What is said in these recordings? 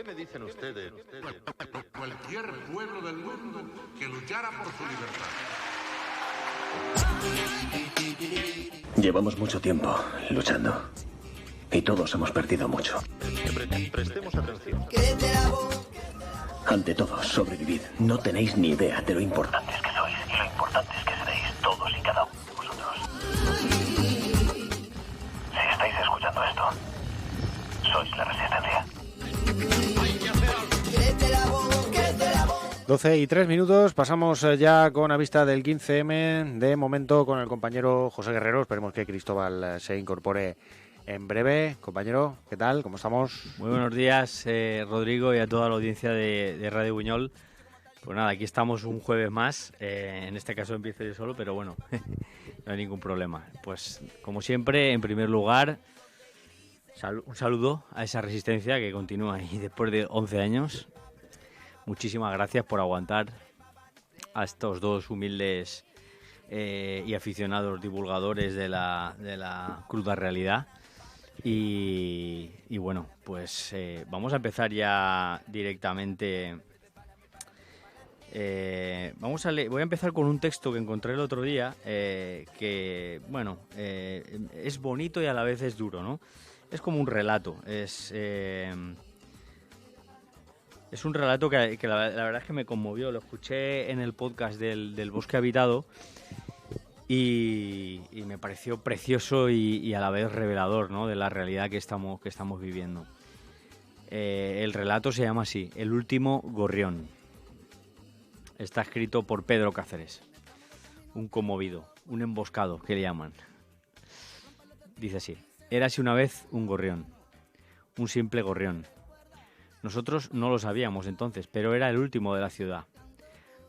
¿Qué me dicen ustedes? Cualquier pueblo del mundo que luchara por su libertad. Llevamos mucho tiempo luchando y todos hemos perdido mucho. Prestemos atención. Ante todo, sobrevivid. No tenéis ni idea de lo importantes que sois y lo importantes que seréis todos y cada uno de vosotros. Si estáis escuchando esto, sois la resistencia. 12:03, pasamos ya con la vista del 15M, de momento con el compañero José Guerrero. Esperemos que Cristóbal se incorpore en breve. Compañero, ¿qué tal? ¿Cómo estamos? Muy buenos días, Rodrigo, y a toda la audiencia de Radio Buñol. Pues nada, aquí estamos un jueves más, en este caso empiezo yo solo, pero bueno, no hay ningún problema. Pues como siempre, en primer lugar, un saludo a esa resistencia que continúa ahí después de 11 años. Muchísimas gracias por aguantar a estos dos humildes y aficionados divulgadores de la cruda realidad. Y bueno, pues vamos a empezar ya directamente. Voy a empezar con un texto que encontré el otro día, que bueno, es bonito y a la vez es duro, ¿no? Es como un relato, es un relato que la verdad es que me conmovió. Lo escuché en el podcast del Bosque Habitado y me pareció precioso y a la vez revelador, ¿no?, de la realidad que estamos viviendo. El relato se llama así: El último gorrión. Está escrito por Pedro Cáceres, un conmovido, un emboscado, que le llaman. Dice así: Érase una vez un gorrión, un simple gorrión. Nosotros no lo sabíamos entonces, pero era el último de la ciudad.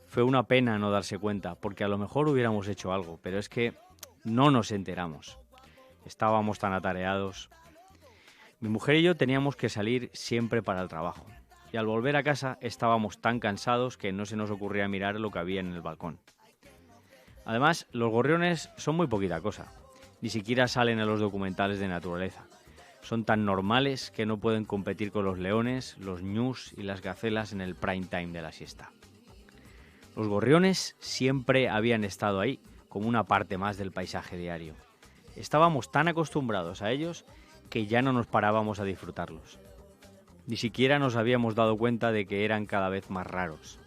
Fue una pena no darse cuenta, porque a lo mejor hubiéramos hecho algo, pero es que no nos enteramos. Estábamos tan atareados. Mi mujer y yo teníamos que salir siempre para el trabajo, y al volver a casa estábamos tan cansados que no se nos ocurría mirar lo que había en el balcón. Además, los gorriones son muy poquita cosa. Ni siquiera salen en los documentales de naturaleza. Son tan normales que no pueden competir con los leones, los ñus y las gacelas en el prime time de la siesta. Los gorriones siempre habían estado ahí, como una parte más del paisaje diario. Estábamos tan acostumbrados a ellos que ya no nos parábamos a disfrutarlos. Ni siquiera nos habíamos dado cuenta de que eran cada vez más raros.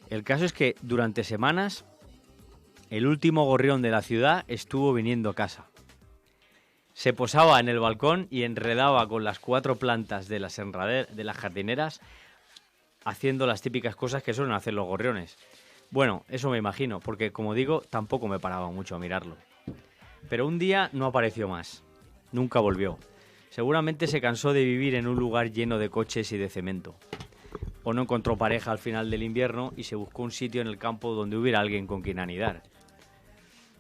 El caso es que durante semanas el último gorrión de la ciudad estuvo viniendo a casa. Se posaba en el balcón y enredaba con las 4 plantas de las jardineras, haciendo las típicas cosas que suelen hacer los gorriones. Bueno, eso me imagino, porque como digo, tampoco me paraba mucho a mirarlo. Pero un día no apareció más. Nunca volvió. Seguramente se cansó de vivir en un lugar lleno de coches y de cemento. O no encontró pareja al final del invierno y se buscó un sitio en el campo donde hubiera alguien con quien anidar.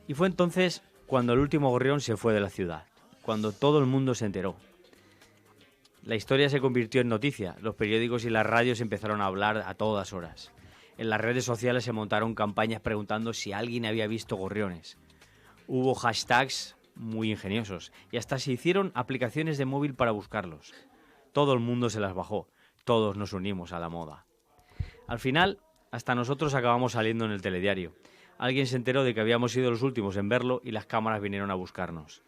Y fue entonces cuando el último gorrión se fue de la ciudad, cuando todo el mundo se enteró. La historia se convirtió en noticia, los periódicos y las radios empezaron a hablar a todas horas. En las redes sociales se montaron campañas preguntando si alguien había visto gorriones. Hubo hashtags muy ingeniosos y hasta se hicieron aplicaciones de móvil para buscarlos. Todo el mundo se las bajó, todos nos unimos a la moda. Al final, hasta nosotros acabamos saliendo en el telediario. Alguien se enteró de que habíamos sido los últimos en verlo y las cámaras vinieron a buscarnos.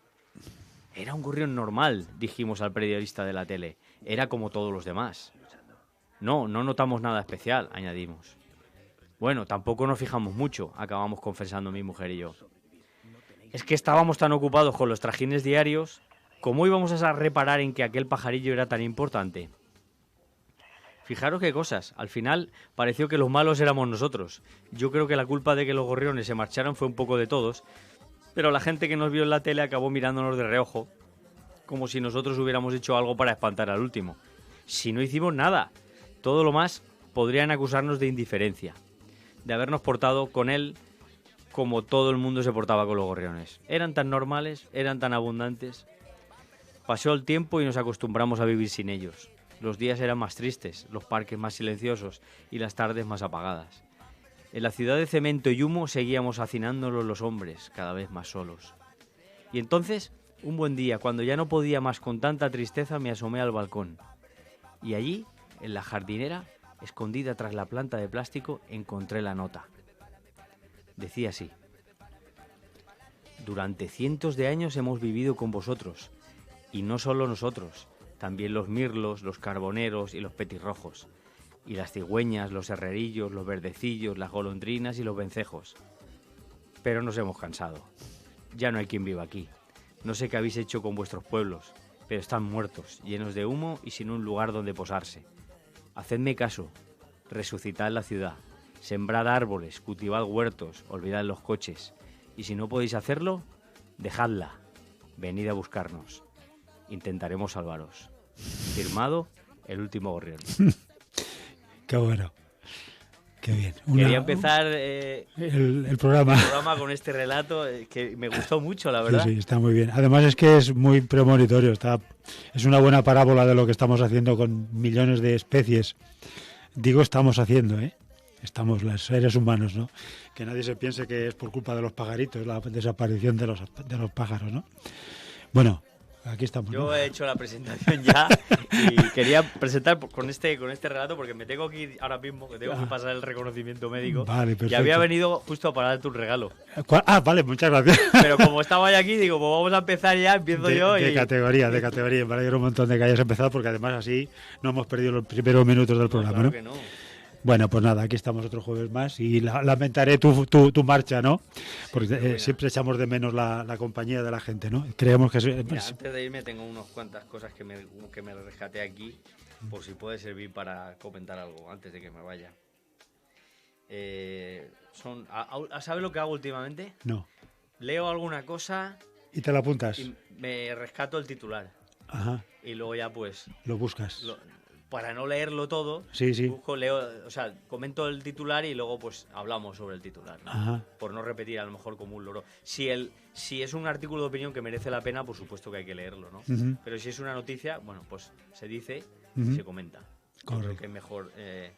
Era un gorrión normal, dijimos al periodista de la tele. Era como todos los demás. No notamos nada especial, añadimos. Bueno, tampoco nos fijamos mucho, acabamos confesando mi mujer y yo. Es que estábamos tan ocupados con los trajines diarios, ¿cómo íbamos a reparar en que aquel pajarillo era tan importante? Fijaros qué cosas, al final pareció que los malos éramos nosotros. Yo creo que la culpa de que los gorriones se marcharan fue un poco de todos, pero la gente que nos vio en la tele acabó mirándonos de reojo, como si nosotros hubiéramos hecho algo para espantar al último. Si no hicimos nada, todo lo más podrían acusarnos de indiferencia, de habernos portado con él como todo el mundo se portaba con los gorriones. Eran tan normales, eran tan abundantes. Pasó el tiempo y nos acostumbramos a vivir sin ellos. Los días eran más tristes, los parques más silenciosos y las tardes más apagadas. En la ciudad de cemento y humo seguíamos hacinándonos los hombres, cada vez más solos. Y entonces, un buen día, cuando ya no podía más con tanta tristeza, me asomé al balcón. Y allí, en la jardinera, escondida tras la planta de plástico, encontré la nota. Decía así: durante cientos de años hemos vivido con vosotros, y no solo nosotros, también los mirlos, los carboneros y los petirrojos, y las cigüeñas, los herrerillos, los verdecillos, las golondrinas y los vencejos. Pero nos hemos cansado. Ya no hay quien viva aquí. No sé qué habéis hecho con vuestros pueblos, pero están muertos, llenos de humo y sin un lugar donde posarse. Hacedme caso, resucitad la ciudad, sembrad árboles, cultivad huertos, olvidad los coches. Y si no podéis hacerlo, dejadla, venid a buscarnos. Intentaremos salvaros. Firmado, El último gorrión. Qué bueno. Qué bien. Quería empezar el programa con este relato que me gustó mucho, la verdad. Sí, está muy bien. Además es que es muy premonitorio. Es una buena parábola de lo que estamos haciendo con millones de especies. Digo estamos haciendo, ¿eh? Estamos los seres humanos, ¿no? Que nadie se piense que es por culpa de los pajaritos, la desaparición de los pájaros, ¿no? Bueno, aquí estamos, ¿no? Yo he hecho la presentación ya y quería presentar con este relato porque me tengo que ir ahora mismo, que tengo que pasar el reconocimiento médico. Vale, perfecto. Y había venido justo para darte un regalo. Vale, muchas gracias. Pero como estaba ya aquí, digo, pues vamos a empezar ya, empiezo yo. De categoría. Me alegro un montón de que hayas empezado porque además así no hemos perdido los primeros minutos del programa, claro ¿no? Que no. Bueno, pues nada, aquí estamos otro jueves más y lamentaré tu marcha, ¿no? Porque siempre echamos de menos la compañía de la gente, ¿no? Creemos que... Mira, antes de irme tengo unas cuantas cosas que me rescaté aquí por si puede servir para comentar algo antes de que me vaya. ¿Sabes lo que hago últimamente? No. Leo alguna cosa... ¿Y te la apuntas? Y me rescato el titular. Ajá. Y luego ya pues... Lo buscas. Para no leerlo todo, sí. Comento el titular y luego pues hablamos sobre el titular, ¿no? Ajá. Por no repetir a lo mejor como un loro. Si es un artículo de opinión que merece la pena, por supuesto que hay que leerlo, ¿no? Uh-huh. Pero si es una noticia, bueno, pues se dice uh-huh. y se comenta. Correcto. Creo que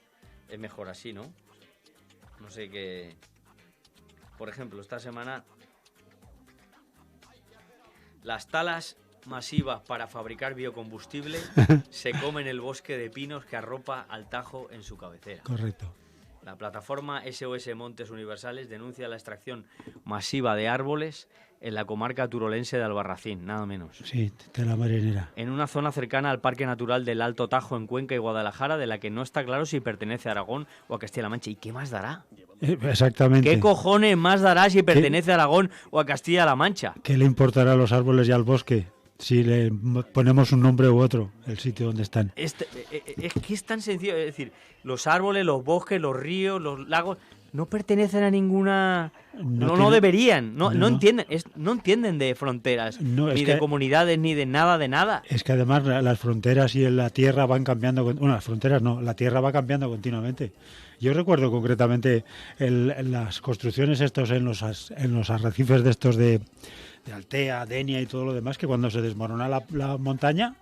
es mejor así, ¿no? No sé qué... Por ejemplo, esta semana las talas masivas para fabricar biocombustible se comen el bosque de pinos que arropa al Tajo en su cabecera. Correcto. La plataforma SOS Montes Universales denuncia la extracción masiva de árboles en la comarca turolense de Albarracín, nada menos. Sí, de la marinera. En una zona cercana al Parque Natural del Alto Tajo en Cuenca y Guadalajara, de la que no está claro si pertenece a Aragón o a Castilla-La Mancha. ¿Y qué más dará? Exactamente. ¿Qué cojones más dará si pertenece a Aragón o a Castilla-La Mancha? ¿Qué le importará a los árboles y al bosque si le ponemos un nombre u otro, el sitio donde están? Es que es tan sencillo, es decir, los árboles, los bosques, los ríos, los lagos no pertenecen a ninguna... No deberían, no entienden, no entienden de fronteras, ni de comunidades, ni de nada. Es que además las fronteras y la tierra van cambiando, bueno, las fronteras no, la tierra va cambiando continuamente. Yo recuerdo concretamente las construcciones estos en los arrecifes de estos de Altea, Denia y todo lo demás, que cuando se desmorona la montaña,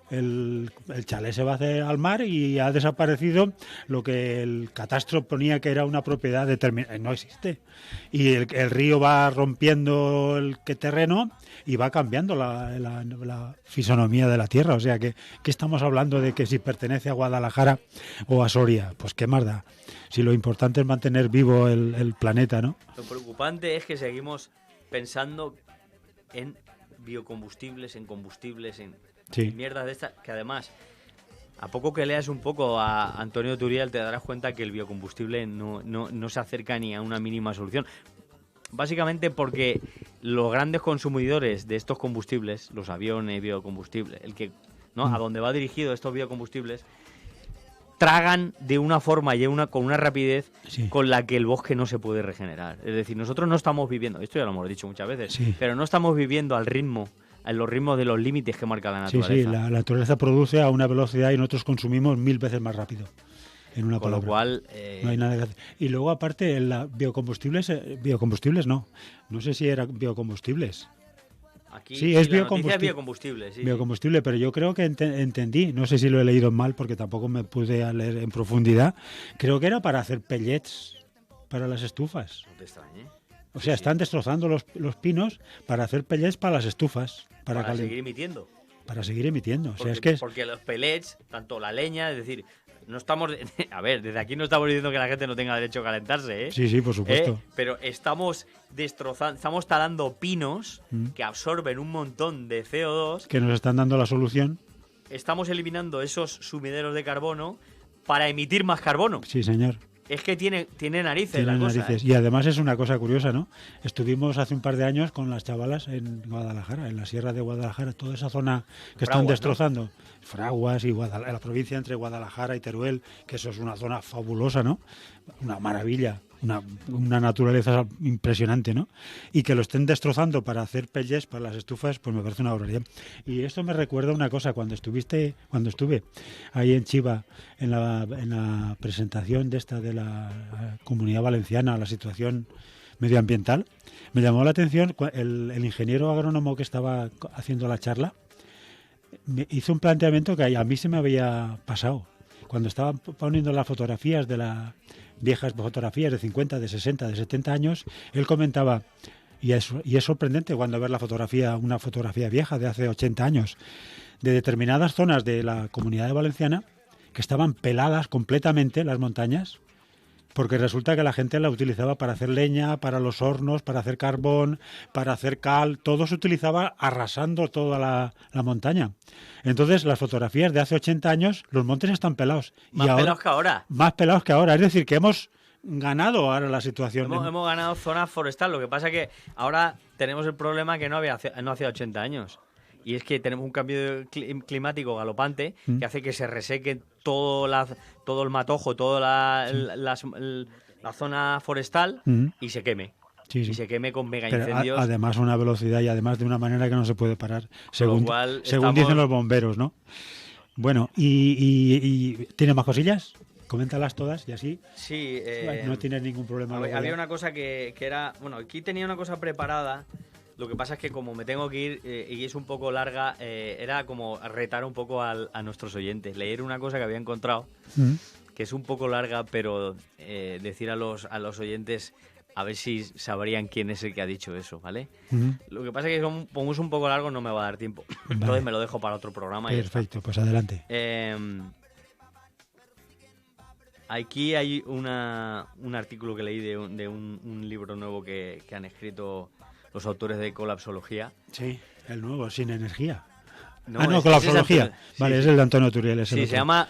el chalet se va a hacer al mar y ha desaparecido lo que el catastro ponía que era una propiedad determinada. No existe. Y el río va rompiendo el terreno y va cambiando la fisonomía de la tierra. O sea, ¿qué estamos hablando de que si pertenece a Guadalajara o a Soria? Pues qué más da. Si lo importante es mantener vivo el planeta, ¿no? Lo preocupante es que seguimos pensando en biocombustibles, en combustibles, en mierdas de estas, que además, a poco que leas un poco a Antonio Turiel, te darás cuenta que el biocombustible no se acerca ni a una mínima solución. Básicamente porque los grandes consumidores de estos combustibles, los aviones, biocombustibles, a donde va dirigido estos biocombustibles, tragan de una forma y con una rapidez con la que el bosque no se puede regenerar. Es decir, nosotros no estamos viviendo, esto ya lo hemos dicho muchas veces, pero no estamos viviendo a los ritmos de los límites que marca la naturaleza. Sí, la naturaleza produce a una velocidad y nosotros consumimos 1000 veces más rápido. En una palabra. Con lo cual... No hay nada que hacer. Y luego, aparte, biocombustibles no. No sé si eran biocombustibles. Aquí sí, es biocombustible. Sí. Biocombustible, pero yo creo que entendí, no sé si lo he leído mal porque tampoco me pude a leer en profundidad, creo que era para hacer pellets para las estufas. No te extrañe. O sea, están destrozando los pinos para hacer pellets para las estufas. Para seguir emitiendo. para seguir emitiendo. O sea, es que porque los pellets, tanto la leña, es decir, no estamos... A ver, desde aquí no estamos diciendo que la gente no tenga derecho a calentarse, ¿eh? Sí, por supuesto. Pero estamos destrozando, estamos talando pinos que absorben un montón de CO2. Que nos están dando la solución. Estamos eliminando esos sumideros de carbono para emitir más carbono. Sí, señor. Es que tiene narices la cosa. Narices. Y además es una cosa curiosa, ¿no? Estuvimos hace un par de años con las chavalas en Guadalajara, en la sierra de Guadalajara, toda esa zona que están destrozando. ¿No? Fraguas y la provincia entre Guadalajara y Teruel, que eso es una zona fabulosa, ¿no? Una maravilla, una naturaleza impresionante, ¿no? Y que lo estén destrozando para hacer pellets para las estufas, pues me parece una barbaridad. Y esto me recuerda una cosa, cuando estuve ahí en Chiva, en la presentación de la Comunidad Valenciana, la situación medioambiental, me llamó la atención el ingeniero agrónomo que estaba haciendo la charla. Me hizo un planteamiento que a mí se me había pasado. Cuando estaban poniendo las fotografías de las viejas fotografías de 50, de 60, de 70 años, él comentaba, y es sorprendente cuando ver una fotografía vieja de hace 80 años, de determinadas zonas de la Comunidad Valenciana que estaban peladas completamente las montañas, porque resulta que la gente la utilizaba para hacer leña, para los hornos, para hacer carbón, para hacer cal, todo se utilizaba arrasando toda la montaña. Entonces, las fotografías de hace 80 años, los montes están pelados. Más pelados que ahora. Más pelados que ahora. Es decir, que hemos ganado ahora la situación. Hemos ganado zona forestal. Lo que pasa es que ahora tenemos el problema que no hace 80 años. Y es que tenemos un cambio climático galopante que hace que se reseque todo el matojo, toda la zona forestal y se queme. Sí. Y se queme con mega incendios. Además, una velocidad y además de una manera que no se puede parar, según dicen los bomberos, ¿no? Bueno, ¿y tiene más cosillas? Coméntalas todas y así. Sí. No tienes ningún problema. Había una cosa que era... Bueno, aquí tenía una cosa preparada. Lo que pasa es que como me tengo que ir y es un poco larga, era como retar un poco a nuestros oyentes. Leer una cosa que había encontrado, que es un poco larga, pero decir a los oyentes a ver si sabrían quién es el que ha dicho eso, ¿vale? Lo que pasa es que como es un poco largo no me va a dar tiempo. Vale. Entonces me lo dejo para otro programa. Perfecto, pues adelante. Aquí hay un artículo que leí de un libro nuevo que han escrito los autores de Colapsología. Sí, el nuevo, Sin Energía. No, Colapsología. Vale, es el de Antonio Turiel. Sí, se llama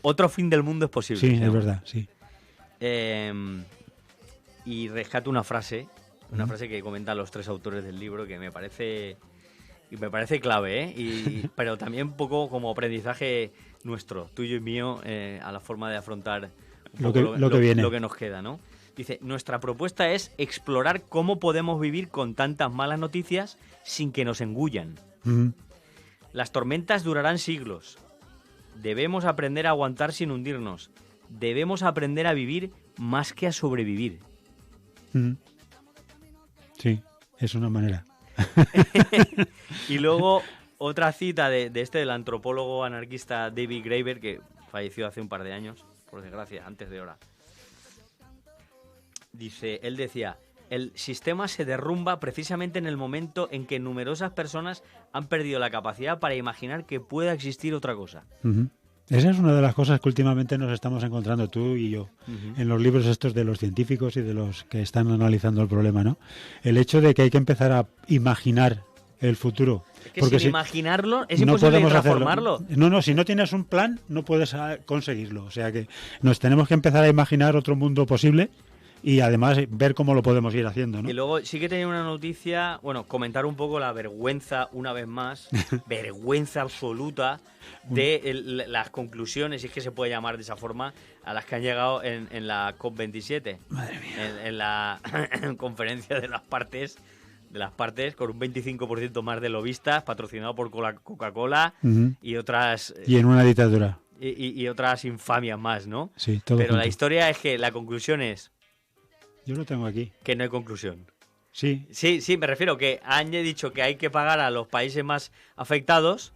Otro fin del mundo es posible. Sí, es verdad, sí. Y rescato una frase que comentan los tres autores del libro que me parece clave, ¿eh? Pero también un poco como aprendizaje nuestro, tuyo y mío, a la forma de afrontar un poco lo que viene. Lo que nos queda, ¿no? Dice, nuestra propuesta es explorar cómo podemos vivir con tantas malas noticias sin que nos engullan. Las tormentas durarán siglos. Debemos aprender a aguantar sin hundirnos. Debemos aprender a vivir más que a sobrevivir. Es una manera. Y luego otra cita del antropólogo anarquista David Graeber, que falleció hace un par de años, por desgracia, antes de hora. Él decía, el sistema se derrumba precisamente en el momento en que numerosas personas han perdido la capacidad para imaginar que pueda existir otra cosa. Esa es una de las cosas que últimamente nos estamos encontrando tú y yo en los libros estos de los científicos y de los que están analizando el problema, ¿no? El hecho de que hay que empezar a imaginar el futuro. Es que porque sin imaginarlo es imposible transformarlo. No, si no tienes un plan no puedes conseguirlo. O sea que nos tenemos que empezar a imaginar otro mundo posible y además ver cómo lo podemos ir haciendo, ¿no? Y luego sí que tenía una noticia, comentar un poco la vergüenza, una vez más, vergüenza absoluta de las conclusiones, si es que se puede llamar de esa forma, a las que han llegado en la COP27. Madre mía. En la conferencia de las partes, con un 25% más de lobistas, patrocinado por Coca-Cola y otras... Y en una dictadura. Y otras infamias más, ¿no? Sí, todo Pero junto. la historia es que la conclusión es... Yo lo tengo aquí. Que no hay conclusión. Sí. Sí, me refiero que han dicho que hay que pagar a los países más afectados,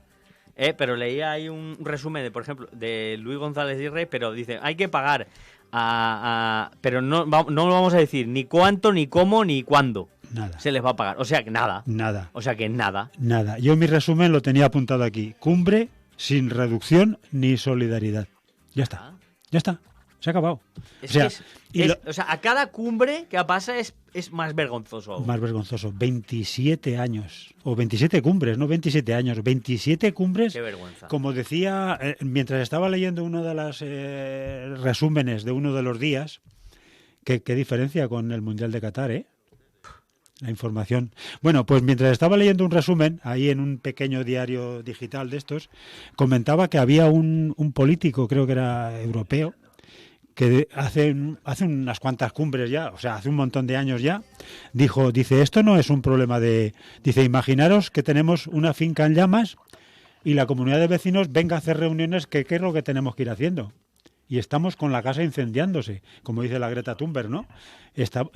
pero leía ahí un resumen, por ejemplo, de Luis González Irre, pero dice, hay que pagar pero no lo vamos a decir ni cuánto, ni cómo, ni cuándo. Nada. se les va a pagar. O sea que nada. Nada. O sea que nada. Nada. Yo mi resumen lo tenía apuntado aquí. Cumbre sin reducción ni solidaridad. Ya está. Ya está. Se ha acabado. Es o sea, que o sea, a cada cumbre que pasa es más vergonzoso aún. Más vergonzoso. 27 años. O 27 cumbres, no 27 años. 27 cumbres. Qué vergüenza. Como decía, mientras estaba leyendo uno de los resúmenes de uno de los días, qué diferencia con el Mundial de Qatar, ¿eh? La información. Bueno, pues mientras estaba leyendo un resumen, ahí en un pequeño diario digital de estos, comentaba que había un político, creo que era europeo, que hace unas cuantas cumbres ya, o sea, hace un montón de años ya, dice, esto no es un problema dice, imaginaros que tenemos una finca en llamas y la comunidad de vecinos venga a hacer reuniones, ¿qué es lo que tenemos que ir haciendo? Y estamos con la casa incendiándose, como dice la Greta Thunberg, ¿no?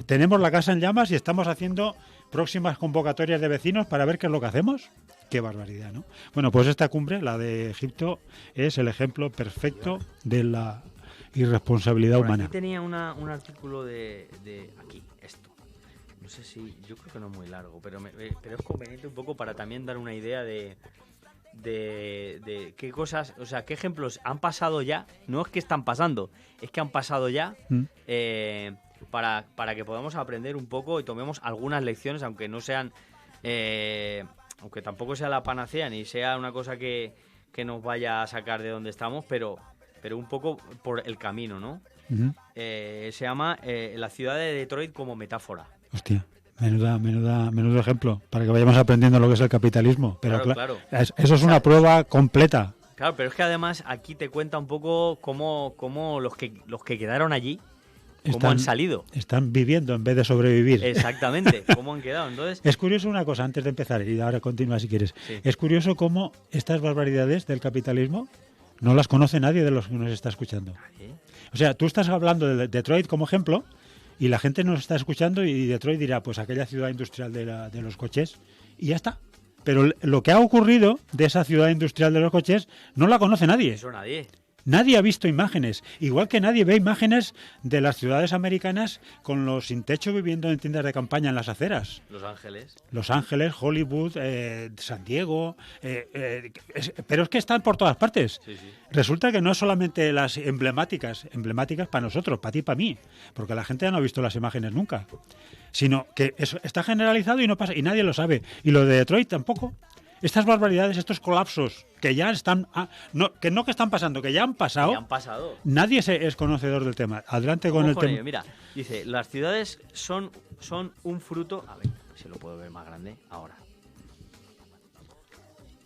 Tenemos la casa en llamas y estamos haciendo próximas convocatorias de vecinos para ver qué es lo que hacemos. Qué barbaridad, ¿no? Bueno, pues esta cumbre, la de Egipto, es el ejemplo perfecto de la irresponsabilidad Por humana. aquí tenía un artículo de aquí, esto. No sé si, yo creo que no es muy largo, pero es conveniente un poco para también dar una idea de qué cosas, o sea, qué ejemplos han pasado ya. No es que están pasando, es que han pasado ya para que podamos aprender un poco y tomemos algunas lecciones, aunque no sean, aunque tampoco sea la panacea ni sea una cosa que nos vaya a sacar de donde estamos, pero un poco por el camino, ¿no? Uh-huh. Se llama la ciudad de Detroit como metáfora. Hostia, menudo ejemplo, para que vayamos aprendiendo lo que es el capitalismo. Pero claro. Eso es una prueba completa. Claro, pero es que además aquí te cuenta un poco cómo los que quedaron allí, cómo han salido. Están viviendo en vez de sobrevivir. Exactamente, cómo han quedado. Entonces, es curioso una cosa, antes de empezar, y ahora continúa si quieres. Sí. Es curioso cómo estas barbaridades del capitalismo no las conoce nadie de los que nos está escuchando. ¿Nadie? O sea, tú estás hablando de Detroit como ejemplo y la gente nos está escuchando y Detroit dirá, pues aquella ciudad industrial de los coches y ya está. Pero lo que ha ocurrido de esa ciudad industrial de los coches no la conoce nadie. Eso nadie. Nadie ha visto imágenes, igual que nadie ve imágenes de las ciudades americanas con los sin techo viviendo en tiendas de campaña en las aceras. Los Ángeles, Hollywood, San Diego, pero es que están por todas partes. Sí, sí. Resulta que no solamente las emblemáticas para nosotros, para ti y para mí, porque la gente ya no ha visto las imágenes nunca, sino que eso está generalizado y no pasa, y nadie lo sabe. Y lo de Detroit tampoco. Estas barbaridades, estos colapsos que ya están, que están pasando, que ya han pasado. Ya han pasado. Nadie es conocedor del tema. Adelante con el tema. Mira, dice, las ciudades son un fruto. A ver, si lo puedo ver más grande ahora.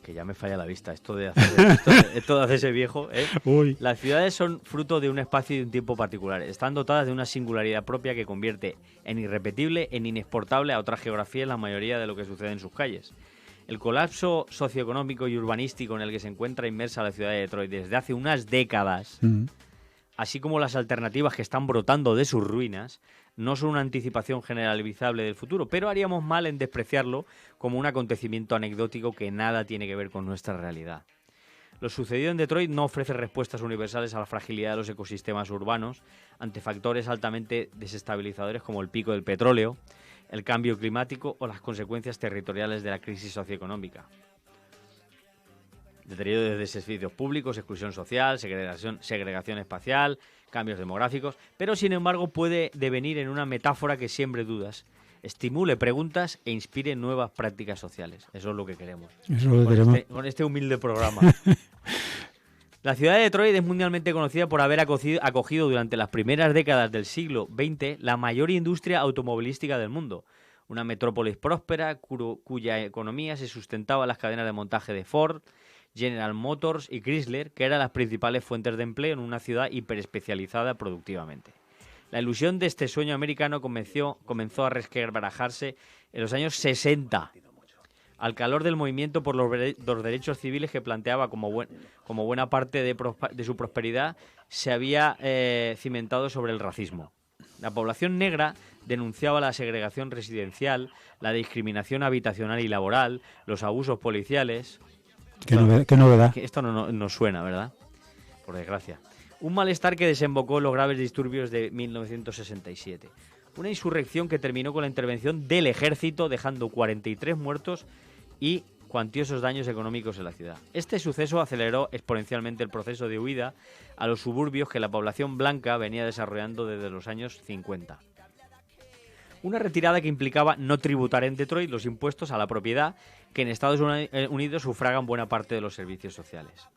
Que ya me falla la vista. Esto de hacerse viejo, ¿eh? Uy. Las ciudades son fruto de un espacio y de un tiempo particular. Están dotadas de una singularidad propia que convierte en irrepetible, en inexportable a otra geografía en la mayoría de lo que sucede en sus calles. El colapso socioeconómico y urbanístico en el que se encuentra inmersa la ciudad de Detroit desde hace unas décadas, así como las alternativas que están brotando de sus ruinas, no son una anticipación generalizable del futuro, pero haríamos mal en despreciarlo como un acontecimiento anecdótico que nada tiene que ver con nuestra realidad. Lo sucedido en Detroit no ofrece respuestas universales a la fragilidad de los ecosistemas urbanos ante factores altamente desestabilizadores como el pico del petróleo, el cambio climático o las consecuencias territoriales de la crisis socioeconómica. Deterioro de servicios públicos, exclusión social, segregación espacial, cambios demográficos, pero sin embargo puede devenir en una metáfora que siembre dudas, estimule preguntas e inspire nuevas prácticas sociales. Eso es lo que queremos. Con este humilde programa. La ciudad de Detroit es mundialmente conocida por haber acogido durante las primeras décadas del siglo XX la mayor industria automovilística del mundo. Una metrópolis próspera cuya economía se sustentaba en las cadenas de montaje de Ford, General Motors y Chrysler, que eran las principales fuentes de empleo en una ciudad hiperespecializada productivamente. La ilusión de este sueño americano comenzó a resquebrajarse en los años 60. Al calor del movimiento por los derechos civiles que planteaba como buena parte de su prosperidad se había cimentado sobre el racismo. La población negra denunciaba la segregación residencial, la discriminación habitacional y laboral, los abusos policiales. Qué novedad. Esto no nos suena, ¿verdad? Por desgracia. Un malestar que desembocó en los graves disturbios de 1967. Una insurrección que terminó con la intervención del ejército, dejando 43 muertos y cuantiosos daños económicos en la ciudad. Este suceso aceleró exponencialmente el proceso de huida a los suburbios que la población blanca venía desarrollando desde los años 50. Una retirada que implicaba no tributar en Detroit los impuestos a la propiedad que en Estados Unidos sufragan buena parte de los servicios sociales.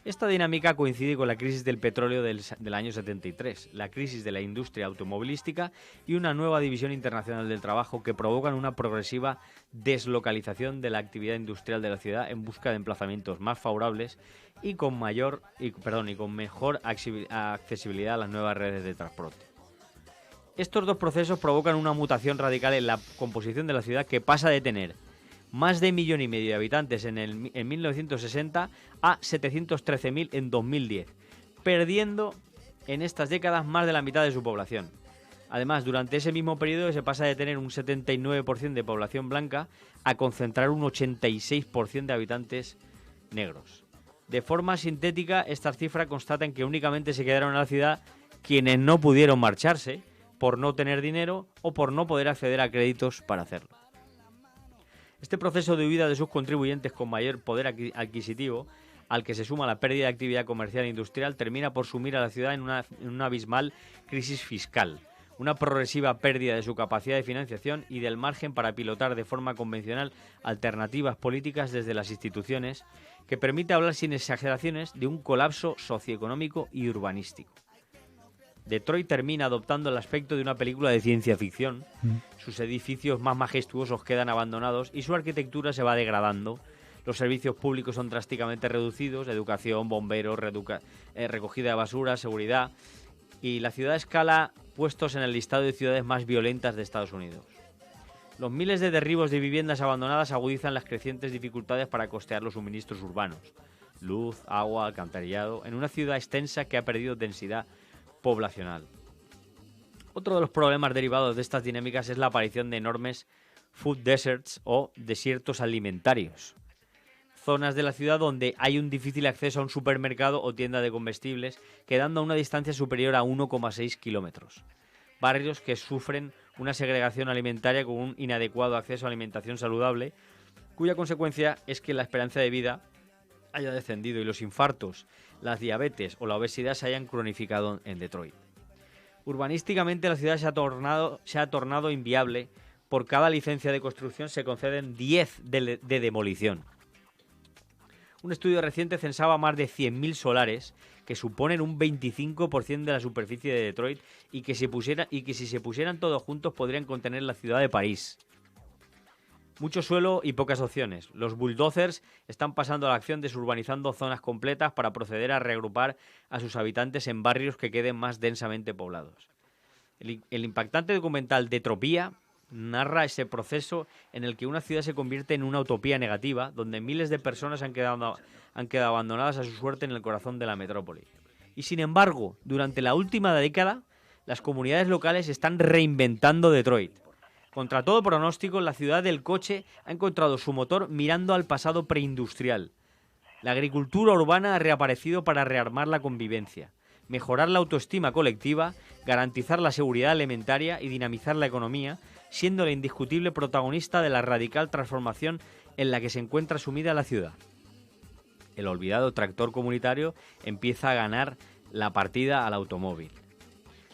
Esta dinámica coincide con la crisis del petróleo del año 73, la crisis de la industria automovilística y una nueva división internacional del trabajo que provocan una progresiva deslocalización de la actividad industrial de la ciudad en busca de emplazamientos más favorables y con mejor accesibilidad a las nuevas redes de transporte. Estos dos procesos provocan una mutación radical en la composición de la ciudad que pasa de tener más de 1,5 millones de habitantes en 1960 a 713.000 en 2010, perdiendo en estas décadas más de la mitad de su población. Además, durante ese mismo periodo se pasa de tener un 79% de población blanca a concentrar un 86% de habitantes negros. De forma sintética, estas cifras constatan que únicamente se quedaron en la ciudad quienes no pudieron marcharse por no tener dinero o por no poder acceder a créditos para hacerlo. Este proceso de huida de sus contribuyentes con mayor poder adquisitivo, al que se suma la pérdida de actividad comercial e industrial, termina por sumir a la ciudad en una abismal crisis fiscal, una progresiva pérdida de su capacidad de financiación y del margen para pilotar de forma convencional alternativas políticas desde las instituciones, que permite hablar sin exageraciones de un colapso socioeconómico y urbanístico. Detroit termina adoptando el aspecto de una película de ciencia ficción. Sus edificios más majestuosos quedan abandonados y su arquitectura se va degradando. Los servicios públicos son drásticamente reducidos, educación, bomberos, recogida de basura, seguridad. Y la ciudad escala puestos en el listado de ciudades más violentas de Estados Unidos. Los miles de derribos de viviendas abandonadas agudizan las crecientes dificultades para costear los suministros urbanos. Luz, agua, alcantarillado, en una ciudad extensa que ha perdido densidad poblacional. Otro de los problemas derivados de estas dinámicas es la aparición de enormes food deserts o desiertos alimentarios. Zonas de la ciudad donde hay un difícil acceso a un supermercado o tienda de comestibles, quedando a una distancia superior a 1,6 kilómetros. Barrios que sufren una segregación alimentaria con un inadecuado acceso a alimentación saludable, cuya consecuencia es que la esperanza de vida haya descendido y los infartos, la diabetes o la obesidad se hayan cronificado en Detroit. Urbanísticamente la ciudad se ha tornado inviable. Por cada licencia de construcción se conceden 10 de demolición. Un estudio reciente censaba más de 100.000 solares, que suponen un 25% de la superficie de Detroit y que si se pusieran todos juntos podrían contener la ciudad de París. Mucho suelo y pocas opciones. Los bulldozers están pasando a la acción desurbanizando zonas completas para proceder a reagrupar a sus habitantes en barrios que queden más densamente poblados. El impactante documental Detropía narra ese proceso en el que una ciudad se convierte en una utopía negativa, donde miles de personas han quedado abandonadas a su suerte en el corazón de la metrópoli. Y sin embargo, durante la última década, las comunidades locales están reinventando Detroit. Contra todo pronóstico, la ciudad del coche ha encontrado su motor mirando al pasado preindustrial. La agricultura urbana ha reaparecido para rearmar la convivencia, mejorar la autoestima colectiva, garantizar la seguridad alimentaria y dinamizar la economía, siendo la indiscutible protagonista de la radical transformación en la que se encuentra sumida la ciudad. El olvidado tractor comunitario empieza a ganar la partida al automóvil.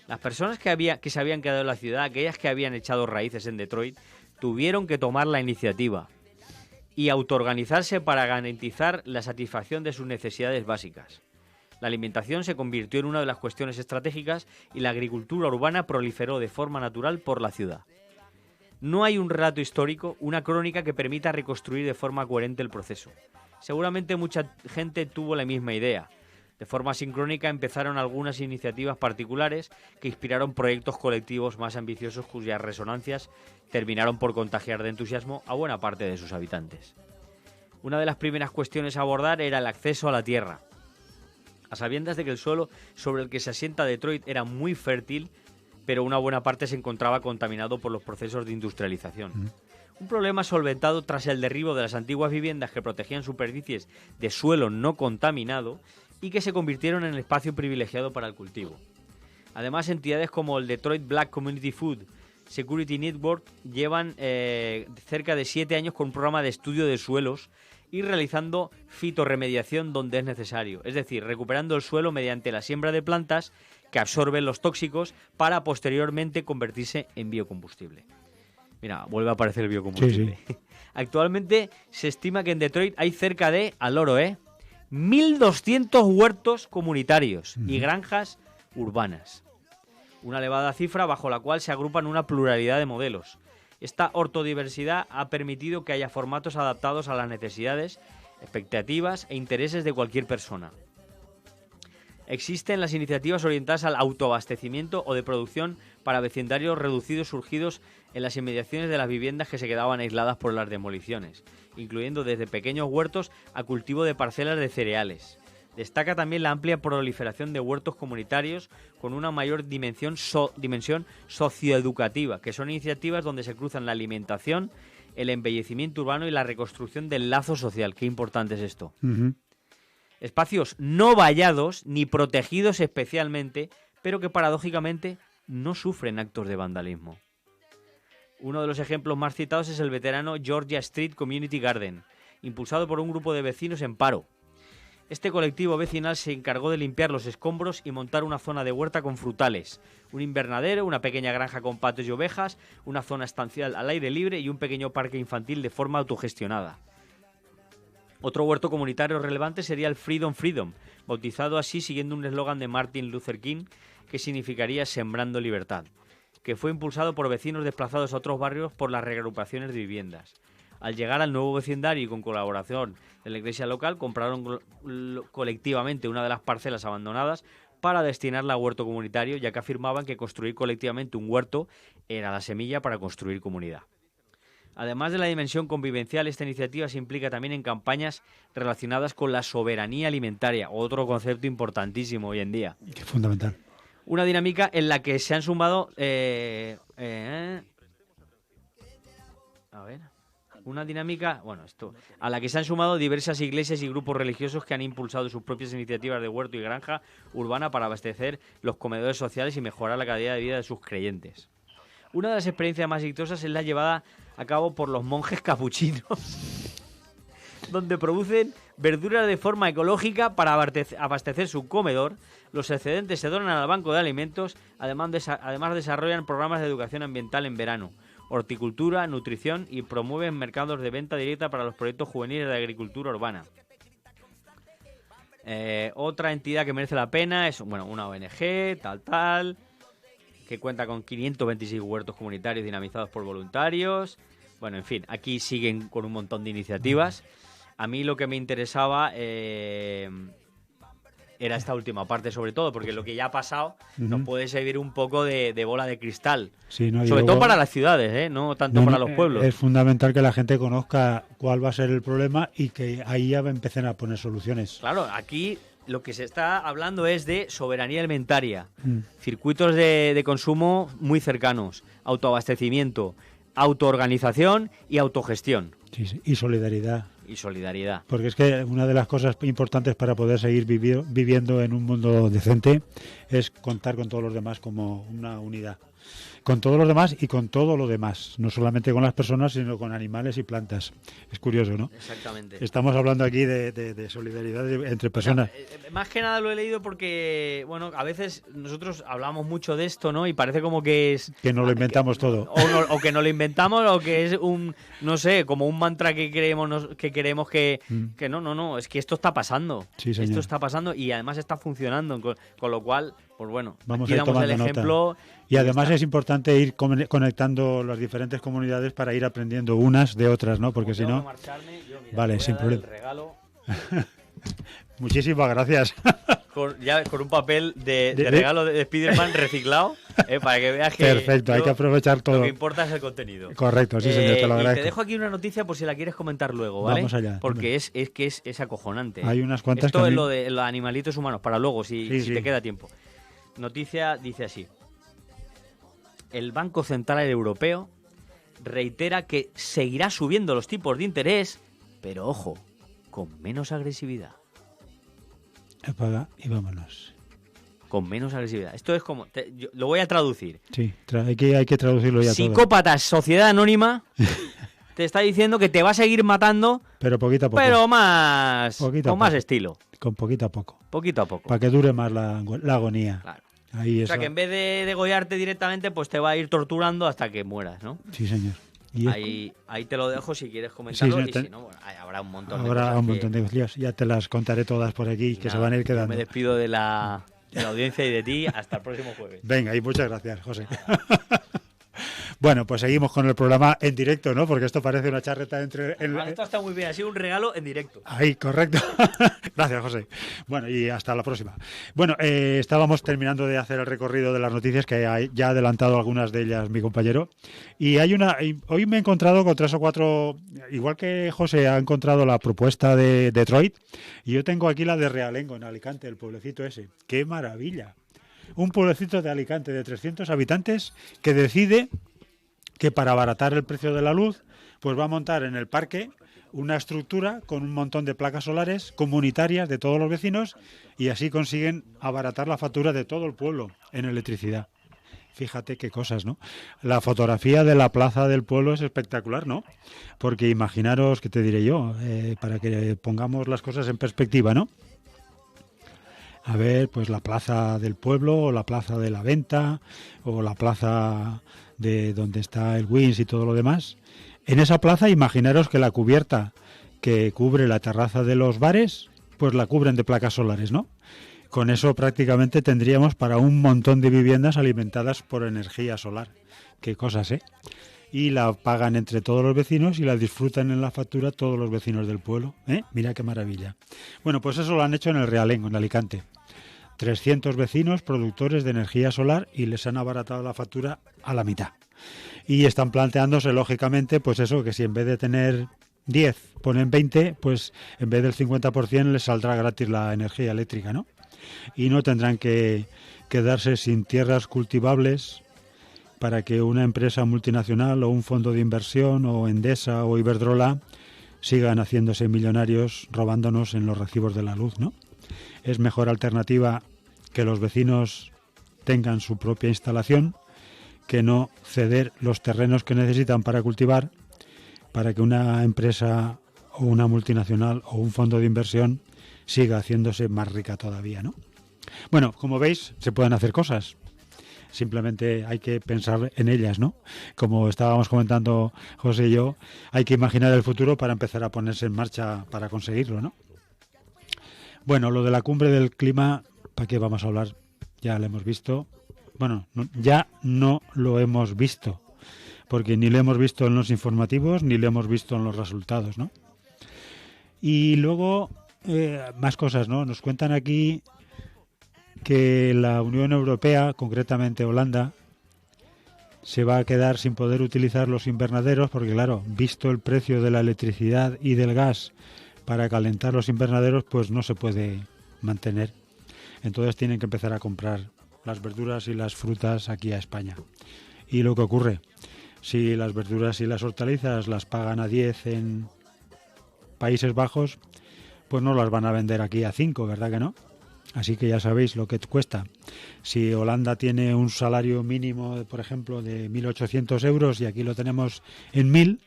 Las personas que se habían quedado en la ciudad, aquellas que habían echado raíces en Detroit, tuvieron que tomar la iniciativa y autoorganizarse para garantizar la satisfacción de sus necesidades básicas. La alimentación se convirtió en una de las cuestiones estratégicas y la agricultura urbana proliferó de forma natural por la ciudad. No hay un relato histórico, una crónica que permita reconstruir de forma coherente el proceso. Seguramente mucha gente tuvo la misma idea. De forma sincrónica empezaron algunas iniciativas particulares que inspiraron proyectos colectivos más ambiciosos cuyas resonancias terminaron por contagiar de entusiasmo a buena parte de sus habitantes. Una de las primeras cuestiones a abordar era el acceso a la tierra. A sabiendas de que el suelo sobre el que se asienta Detroit era muy fértil, pero una buena parte se encontraba contaminado por los procesos de industrialización. Un problema solventado tras el derribo de las antiguas viviendas que protegían superficies de suelo no contaminado y que se convirtieron en el espacio privilegiado para el cultivo. Además, entidades como el Detroit Black Community Food Security Network llevan cerca de 7 años con un programa de estudio de suelos y realizando fitorremediación donde es necesario. Es decir, recuperando el suelo mediante la siembra de plantas que absorben los tóxicos para posteriormente convertirse en biocombustible. Mira, vuelve a aparecer el biocombustible. Sí. Actualmente se estima que en Detroit hay cerca de, al loro, 1.200 huertos comunitarios y granjas urbanas. Una elevada cifra bajo la cual se agrupan una pluralidad de modelos. Esta ortodiversidad ha permitido que haya formatos adaptados a las necesidades, expectativas e intereses de cualquier persona. Existen las iniciativas orientadas al autoabastecimiento o de producción para vecindarios reducidos surgidos en las inmediaciones de las viviendas que se quedaban aisladas por las demoliciones, incluyendo desde pequeños huertos a cultivo de parcelas de cereales. Destaca también la amplia proliferación de huertos comunitarios con una mayor dimensión socioeducativa, que son iniciativas donde se cruzan la alimentación, el embellecimiento urbano y la reconstrucción del lazo social. Qué importante es esto. Espacios no vallados ni protegidos especialmente, pero que paradójicamente no sufren actos de vandalismo. Uno de los ejemplos más citados es el veterano Georgia Street Community Garden, impulsado por un grupo de vecinos en paro. Este colectivo vecinal se encargó de limpiar los escombros y montar una zona de huerta con frutales, un invernadero, una pequeña granja con patos y ovejas, una zona estancial al aire libre y un pequeño parque infantil de forma autogestionada. Otro huerto comunitario relevante sería el Freedom, bautizado así siguiendo un eslogan de Martin Luther King que significaría Sembrando Libertad, que fue impulsado por vecinos desplazados a otros barrios por las reagrupaciones de viviendas. Al llegar al nuevo vecindario y con colaboración de la iglesia local, compraron colectivamente una de las parcelas abandonadas para destinarla a huerto comunitario, ya que afirmaban que construir colectivamente un huerto era la semilla para construir comunidad. Además de la dimensión convivencial, esta iniciativa se implica también en campañas relacionadas con la soberanía alimentaria, otro concepto importantísimo hoy en día. Qué fundamental. Una dinámica en la que se han sumado... a la que se han sumado diversas iglesias y grupos religiosos que han impulsado sus propias iniciativas de huerto y granja urbana para abastecer los comedores sociales y mejorar la calidad de vida de sus creyentes. Una de las experiencias más exitosas es la llevada a cabo por los monjes capuchinos, donde producen verduras de forma ecológica para abastecer su comedor. Los excedentes se donan al banco de alimentos, además desarrollan programas de educación ambiental en verano, horticultura, nutrición y promueven mercados de venta directa para los proyectos juveniles de agricultura urbana. Otra entidad que merece la pena es una ONG, que cuenta con 526 huertos comunitarios dinamizados por voluntarios. Bueno, en fin, aquí siguen con un montón de iniciativas. A mí lo que me interesaba era esta última parte, sobre todo, porque lo que ya ha pasado nos puede servir un poco de bola de cristal. Sí, sobre todo para las ciudades, no tanto para los pueblos. Es fundamental que la gente conozca cuál va a ser el problema y que ahí ya empiecen a poner soluciones. Claro, aquí lo que se está hablando es de soberanía alimentaria, circuitos de consumo muy cercanos, autoabastecimiento, autoorganización y autogestión. Sí, y solidaridad. Porque es que una de las cosas importantes para poder seguir viviendo en un mundo decente es contar con todos los demás como una unidad. Con todos los demás y con todo lo demás. No solamente con las personas, sino con animales y plantas. Es curioso, ¿no? Exactamente. Estamos hablando aquí de solidaridad entre personas. Más que nada lo he leído porque, a veces nosotros hablamos mucho de esto, ¿no? Y parece como que es... Que nos lo inventamos todo. O que no lo inventamos, o que es como un mantra que queremos que no, es que esto está pasando. Sí, señor. Esto está pasando y además está funcionando, con lo cual, vamos aquí damos el ejemplo. Nota. Y además es importante ir conectando las diferentes comunidades para ir aprendiendo unas de otras, ¿no? Porque si no... Vale, sin problema. Muchísimas gracias. Con un papel de regalo de Spiderman reciclado, para que veas que... Perfecto, hay que aprovechar todo. Lo que importa es el contenido. Correcto, sí, señor, te lo agradezco. Te dejo aquí una noticia por si la quieres comentar luego, ¿vale? Vamos allá. Porque es acojonante. Hay unas cuantas. Esto es lo de los animalitos humanos, para luego, si te queda tiempo. Noticia dice así. El Banco Central Europeo reitera que seguirá subiendo los tipos de interés, pero ojo, con menos agresividad. Apaga y vámonos. con menos agresividad. Esto es como, lo voy a traducir. Sí, hay que traducirlo ya todo. Psicópatas, sociedad anónima, te está diciendo que te va a seguir matando, pero poquito a poco. Pero más, Poquito a con más poco. estilo. Con poquito a poco. Poquito a poco. Para que dure más la agonía. Claro. Ahí O sea, eso. que en vez de degollarte directamente, pues te va a ir torturando hasta que mueras, ¿no? Sí, señor. Y Ahí te lo dejo si quieres comentarlo, Sí, y si no, bueno, habrá un montón de habrá cosas un montón de cosillas. Ya te las contaré todas por aquí, que se van a ir yo quedando. me despido de la audiencia y de ti hasta el próximo jueves. Venga, y muchas gracias, José. Bueno, pues seguimos con el programa en directo, ¿no? Porque esto parece una charreta entre... Esto está muy bien, ha sido un regalo en directo. Ahí, correcto. Gracias, José. Bueno, y hasta la próxima. Bueno, estábamos terminando de hacer el recorrido de las noticias, que ya ha adelantado algunas de ellas mi compañero. Y hoy me he encontrado con 3 o 4, igual que José ha encontrado la propuesta de Detroit, y yo tengo aquí la de Realengo, en Alicante, el pueblecito ese. ¡Qué maravilla! Un pueblecito de Alicante de 300 habitantes que decide que para abaratar el precio de la luz, pues va a montar en el parque una estructura con un montón de placas solares comunitarias de todos los vecinos, y así consiguen abaratar la factura de todo el pueblo en electricidad. Fíjate qué cosas, ¿no? La fotografía de la plaza del pueblo es espectacular, ¿no? Porque imaginaros, ¿qué te diré yo? Para que pongamos las cosas en perspectiva, ¿no? A ver, pues la plaza del pueblo, o la plaza de la venta, o la plaza de donde está el Wins y todo lo demás. En esa plaza, imaginaros que la cubierta que cubre la terraza de los bares, pues la cubren de placas solares, ¿no? Con eso prácticamente tendríamos para un montón de viviendas alimentadas por energía solar. Qué cosas, ¿eh? Y la pagan entre todos los vecinos y la disfrutan en la factura todos los vecinos del pueblo, ¿eh? Mira qué maravilla. Bueno, pues eso lo han hecho en el Realengo, en Alicante. 300 vecinos productores de energía solar, y les han abaratado la factura a la mitad. Y están planteándose, lógicamente, pues eso, que si en vez de tener 10 ponen 20, pues en vez del 50% les saldrá gratis la energía eléctrica, ¿no? Y no tendrán que quedarse sin tierras cultivables para que una empresa multinacional o un fondo de inversión o Endesa o Iberdrola sigan haciéndose millonarios robándonos en los recibos de la luz, ¿no? Es mejor alternativa que los vecinos tengan su propia instalación, que no ceder los terrenos que necesitan para cultivar, para que una empresa o una multinacional o un fondo de inversión siga haciéndose más rica todavía, ¿no? Bueno, como veis, se pueden hacer cosas. Simplemente hay que pensar en ellas, ¿no? Como estábamos comentando José y yo, hay que imaginar el futuro para empezar a ponerse en marcha para conseguirlo, ¿no? Bueno, lo de la cumbre del clima, ¿para qué vamos a hablar? Ya lo hemos visto. Bueno, ya no lo hemos visto, porque ni lo hemos visto en los informativos, ni lo hemos visto en los resultados, ¿no? Y luego, más cosas, ¿no? Nos cuentan aquí que la Unión Europea, concretamente Holanda, se va a quedar sin poder utilizar los invernaderos, porque claro, visto el precio de la electricidad y del gas para calentar los invernaderos, pues no se puede mantener. Entonces tienen que empezar a comprar las verduras y las frutas aquí a España. Y lo que ocurre, si las verduras y las hortalizas las pagan a 10 en Países Bajos, pues no las van a vender aquí a 5, ¿verdad que no? Así que ya sabéis lo que cuesta. Si Holanda tiene un salario mínimo, por ejemplo, de 1.800 euros y aquí lo tenemos en 1.000,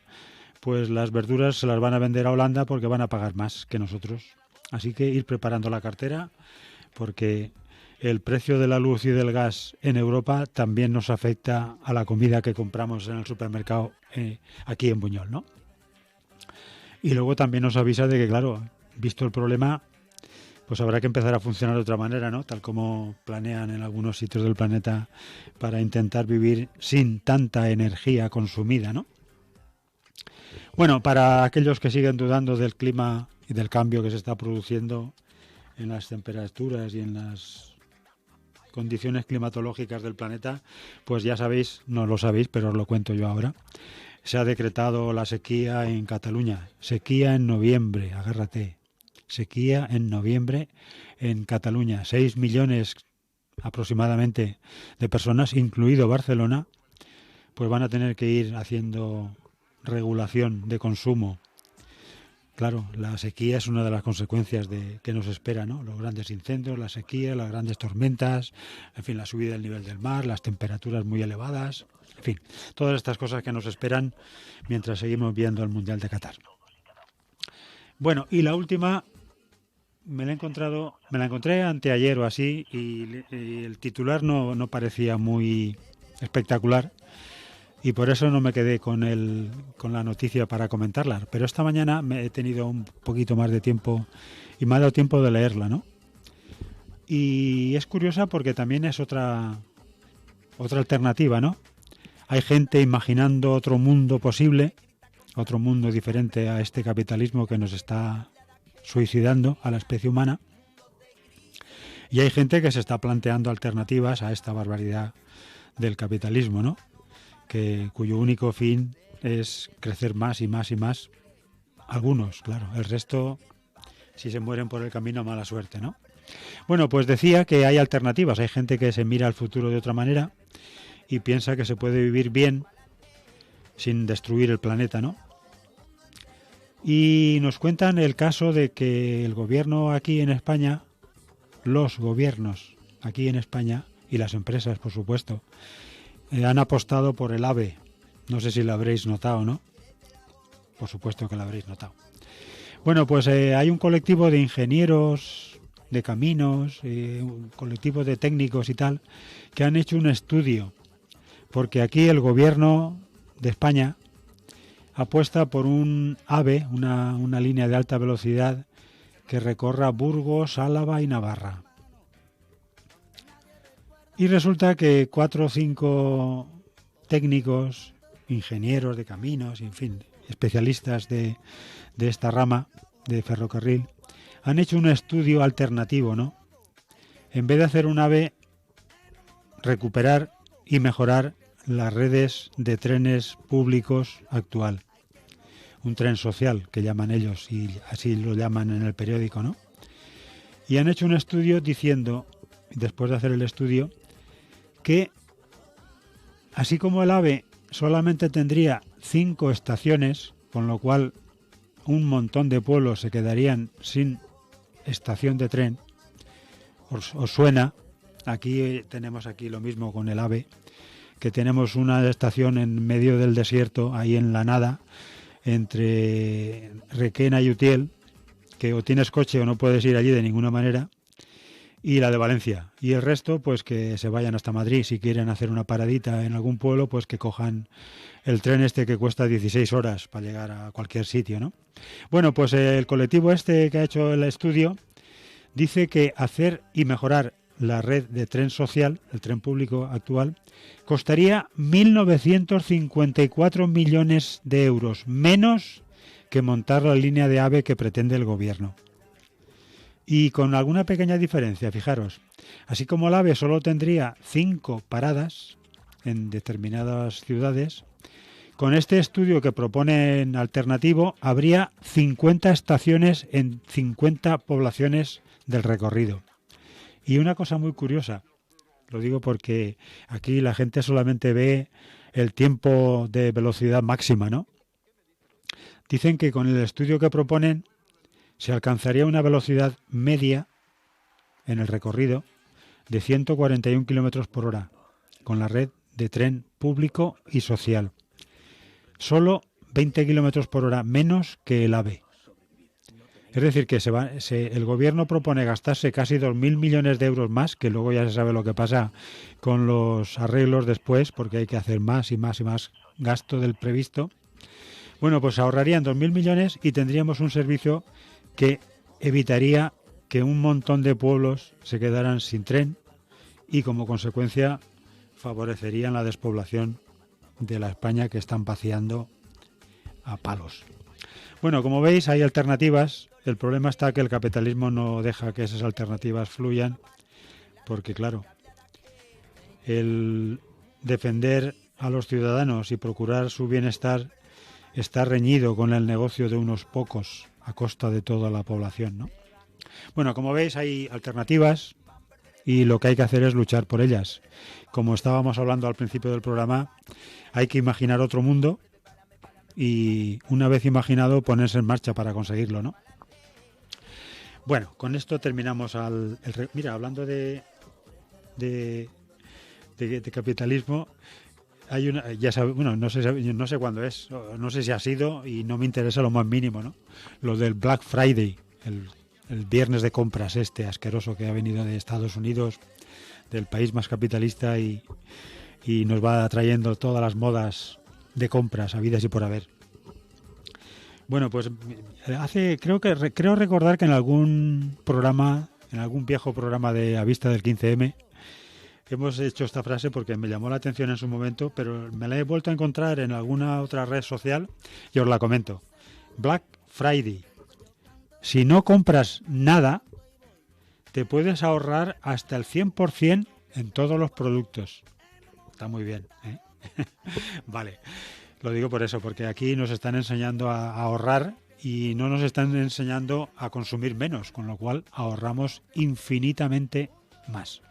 pues las verduras se las van a vender a Holanda porque van a pagar más que nosotros. Así que ir preparando la cartera, porque el precio de la luz y del gas en Europa también nos afecta a la comida que compramos en el supermercado aquí en Buñol, ¿no? Y luego también nos avisa de que, claro, visto el problema, pues habrá que empezar a funcionar de otra manera, ¿no? Tal como planean en algunos sitios del planeta para intentar vivir sin tanta energía consumida, ¿no? Bueno, para aquellos que siguen dudando del clima y del cambio que se está produciendo en las temperaturas y en las condiciones climatológicas del planeta, pues ya sabéis, no lo sabéis, pero os lo cuento yo ahora. Se ha decretado la sequía en Cataluña. Sequía en noviembre, agárrate. Sequía en noviembre en Cataluña. 6 millones aproximadamente de personas, incluido Barcelona, pues van a tener que ir haciendo regulación de consumo Claro, la sequía es una de las consecuencias que nos espera, ¿no? Los grandes incendios, la sequía, las grandes tormentas, en fin, la subida del nivel del mar, las temperaturas muy elevadas, en fin, todas estas cosas que nos esperan mientras seguimos viendo el Mundial de Qatar. Bueno, y la última me la encontré anteayer o así, y el titular no parecía muy espectacular. Y por eso no me quedé con la noticia para comentarla. Pero esta mañana he tenido un poquito más de tiempo y me ha dado tiempo de leerla, ¿no? Y es curiosa porque también es otra alternativa, ¿no? Hay gente imaginando otro mundo posible, otro mundo diferente a este capitalismo que nos está suicidando a la especie humana. Y hay gente que se está planteando alternativas a esta barbaridad del capitalismo, ¿no? Cuyo único fin es crecer más y más y más. Algunos, claro. El resto, si se mueren por el camino, mala suerte, ¿no? Bueno, pues decía que hay alternativas. Hay gente que se mira al futuro de otra manera y piensa que se puede vivir bien sin destruir el planeta, ¿no? Y nos cuentan el caso de que el gobierno aquí en España, los gobiernos aquí en España y las empresas, por supuesto, han apostado por el AVE. No sé si lo habréis notado, ¿no? Por supuesto que lo habréis notado. Bueno, pues hay un colectivo de ingenieros de caminos, un colectivo de técnicos y tal, que han hecho un estudio, porque aquí el gobierno de España apuesta por un AVE, una línea de alta velocidad que recorra Burgos, Álava y Navarra. Y resulta que 4 o 5 técnicos, ingenieros de caminos, en fin, especialistas de esta rama de ferrocarril, han hecho un estudio alternativo, ¿no? En vez de hacer un AVE, recuperar y mejorar las redes de trenes públicos actual. Un tren social, que llaman ellos, y así lo llaman en el periódico, ¿no? Y han hecho un estudio diciendo, después de hacer el estudio, que así como el AVE solamente tendría 5 estaciones, con lo cual un montón de pueblos se quedarían sin estación de tren, os suena, aquí tenemos aquí lo mismo con el AVE, que tenemos una estación en medio del desierto, ahí en la nada, entre Requena y Utiel, que o tienes coche o no puedes ir allí de ninguna manera, y la de Valencia. Y el resto, pues que se vayan hasta Madrid. Si quieren hacer una paradita en algún pueblo, pues que cojan el tren este que cuesta 16 horas para llegar a cualquier sitio, ¿no? Bueno, pues el colectivo este que ha hecho el estudio dice que hacer y mejorar la red de tren social, el tren público actual, costaría 1.954 millones de euros, menos que montar la línea de AVE que pretende el gobierno. Y con alguna pequeña diferencia, fijaros, así como el AVE solo tendría 5 paradas en determinadas ciudades, con este estudio que proponen alternativo habría 50 estaciones en 50 poblaciones del recorrido. Y una cosa muy curiosa, lo digo porque aquí la gente solamente ve el tiempo de velocidad máxima, ¿no? Dicen que con el estudio que proponen se alcanzaría una velocidad media en el recorrido de 141 kilómetros por hora con la red de tren público y social. Solo 20 kilómetros por hora menos que el AVE. Es decir, que el gobierno propone gastarse casi 2.000 millones de euros más, que luego ya se sabe lo que pasa con los arreglos después, porque hay que hacer más y más y más gasto del previsto. Bueno, pues ahorrarían 2.000 millones y tendríamos un servicio que evitaría que un montón de pueblos se quedaran sin tren y como consecuencia favorecerían la despoblación de la España que están vaciando a palos. Bueno, como veis hay alternativas. El problema está que el capitalismo no deja que esas alternativas fluyan porque, claro, el defender a los ciudadanos y procurar su bienestar está reñido con el negocio de unos pocos a costa de toda la población, ¿no? Bueno, como veis hay alternativas y lo que hay que hacer es luchar por ellas. Como estábamos hablando al principio del programa, hay que imaginar otro mundo y una vez imaginado ponerse en marcha para conseguirlo, ¿no? Bueno, con esto terminamos mira, hablando de capitalismo, hay una, ya sabe, bueno, no sé cuándo es, no sé si ha sido y no me interesa lo más mínimo, ¿no? Lo del Black Friday, el viernes de compras asqueroso que ha venido de Estados Unidos, del país más capitalista y nos va trayendo todas las modas de compras habidas y por haber. Bueno, pues creo recordar que en algún viejo programa de A Vista del 15M hemos hecho esta frase porque me llamó la atención en su momento, pero me la he vuelto a encontrar en alguna otra red social y os la comento. Black Friday. Si no compras nada, te puedes ahorrar hasta el 100% en todos los productos. Está muy bien, ¿eh? Vale, lo digo por eso, porque aquí nos están enseñando a ahorrar y no nos están enseñando a consumir menos, con lo cual ahorramos infinitamente más.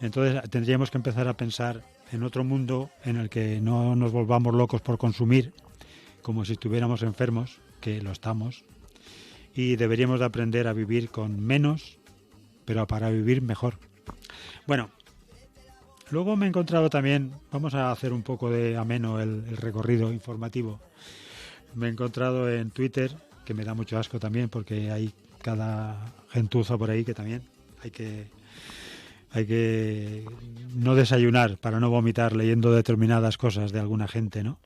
Entonces tendríamos que empezar a pensar en otro mundo en el que no nos volvamos locos por consumir, como si estuviéramos enfermos, que lo estamos, y deberíamos de aprender a vivir con menos, pero para vivir mejor. Bueno, luego me he encontrado también, vamos a hacer un poco de ameno el recorrido informativo. Me he encontrado en Twitter, que me da mucho asco también, porque hay cada gentuza por ahí que también hay que no desayunar para no vomitar leyendo determinadas cosas de alguna gente, ¿no?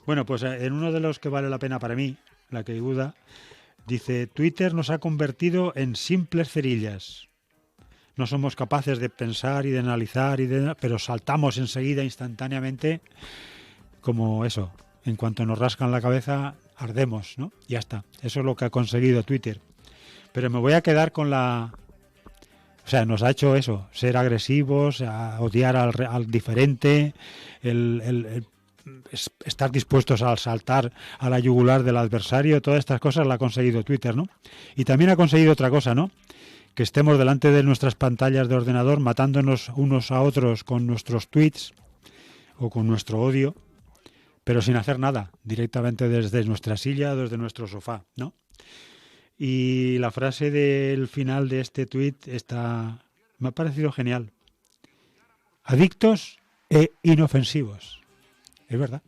Bueno, pues en uno de los que vale la pena para mí, la que Uda, dice: Twitter nos ha convertido en simples cerillas. No somos capaces de pensar y de analizar, pero saltamos enseguida, instantáneamente, como eso. En cuanto nos rascan la cabeza, ardemos, ¿no? Ya está. Eso es lo que ha conseguido Twitter. Pero me voy a quedar con o sea, nos ha hecho eso, ser agresivos, a odiar al diferente, el estar dispuestos a saltar a la yugular del adversario. Todas estas cosas las ha conseguido Twitter, ¿no? Y también ha conseguido otra cosa, ¿no? Que estemos delante de nuestras pantallas de ordenador matándonos unos a otros con nuestros tweets o con nuestro odio, pero sin hacer nada, directamente desde nuestra silla, desde nuestro sofá, ¿no? Y la frase del final de este tweet me ha parecido genial. Adictos e inofensivos. Es verdad.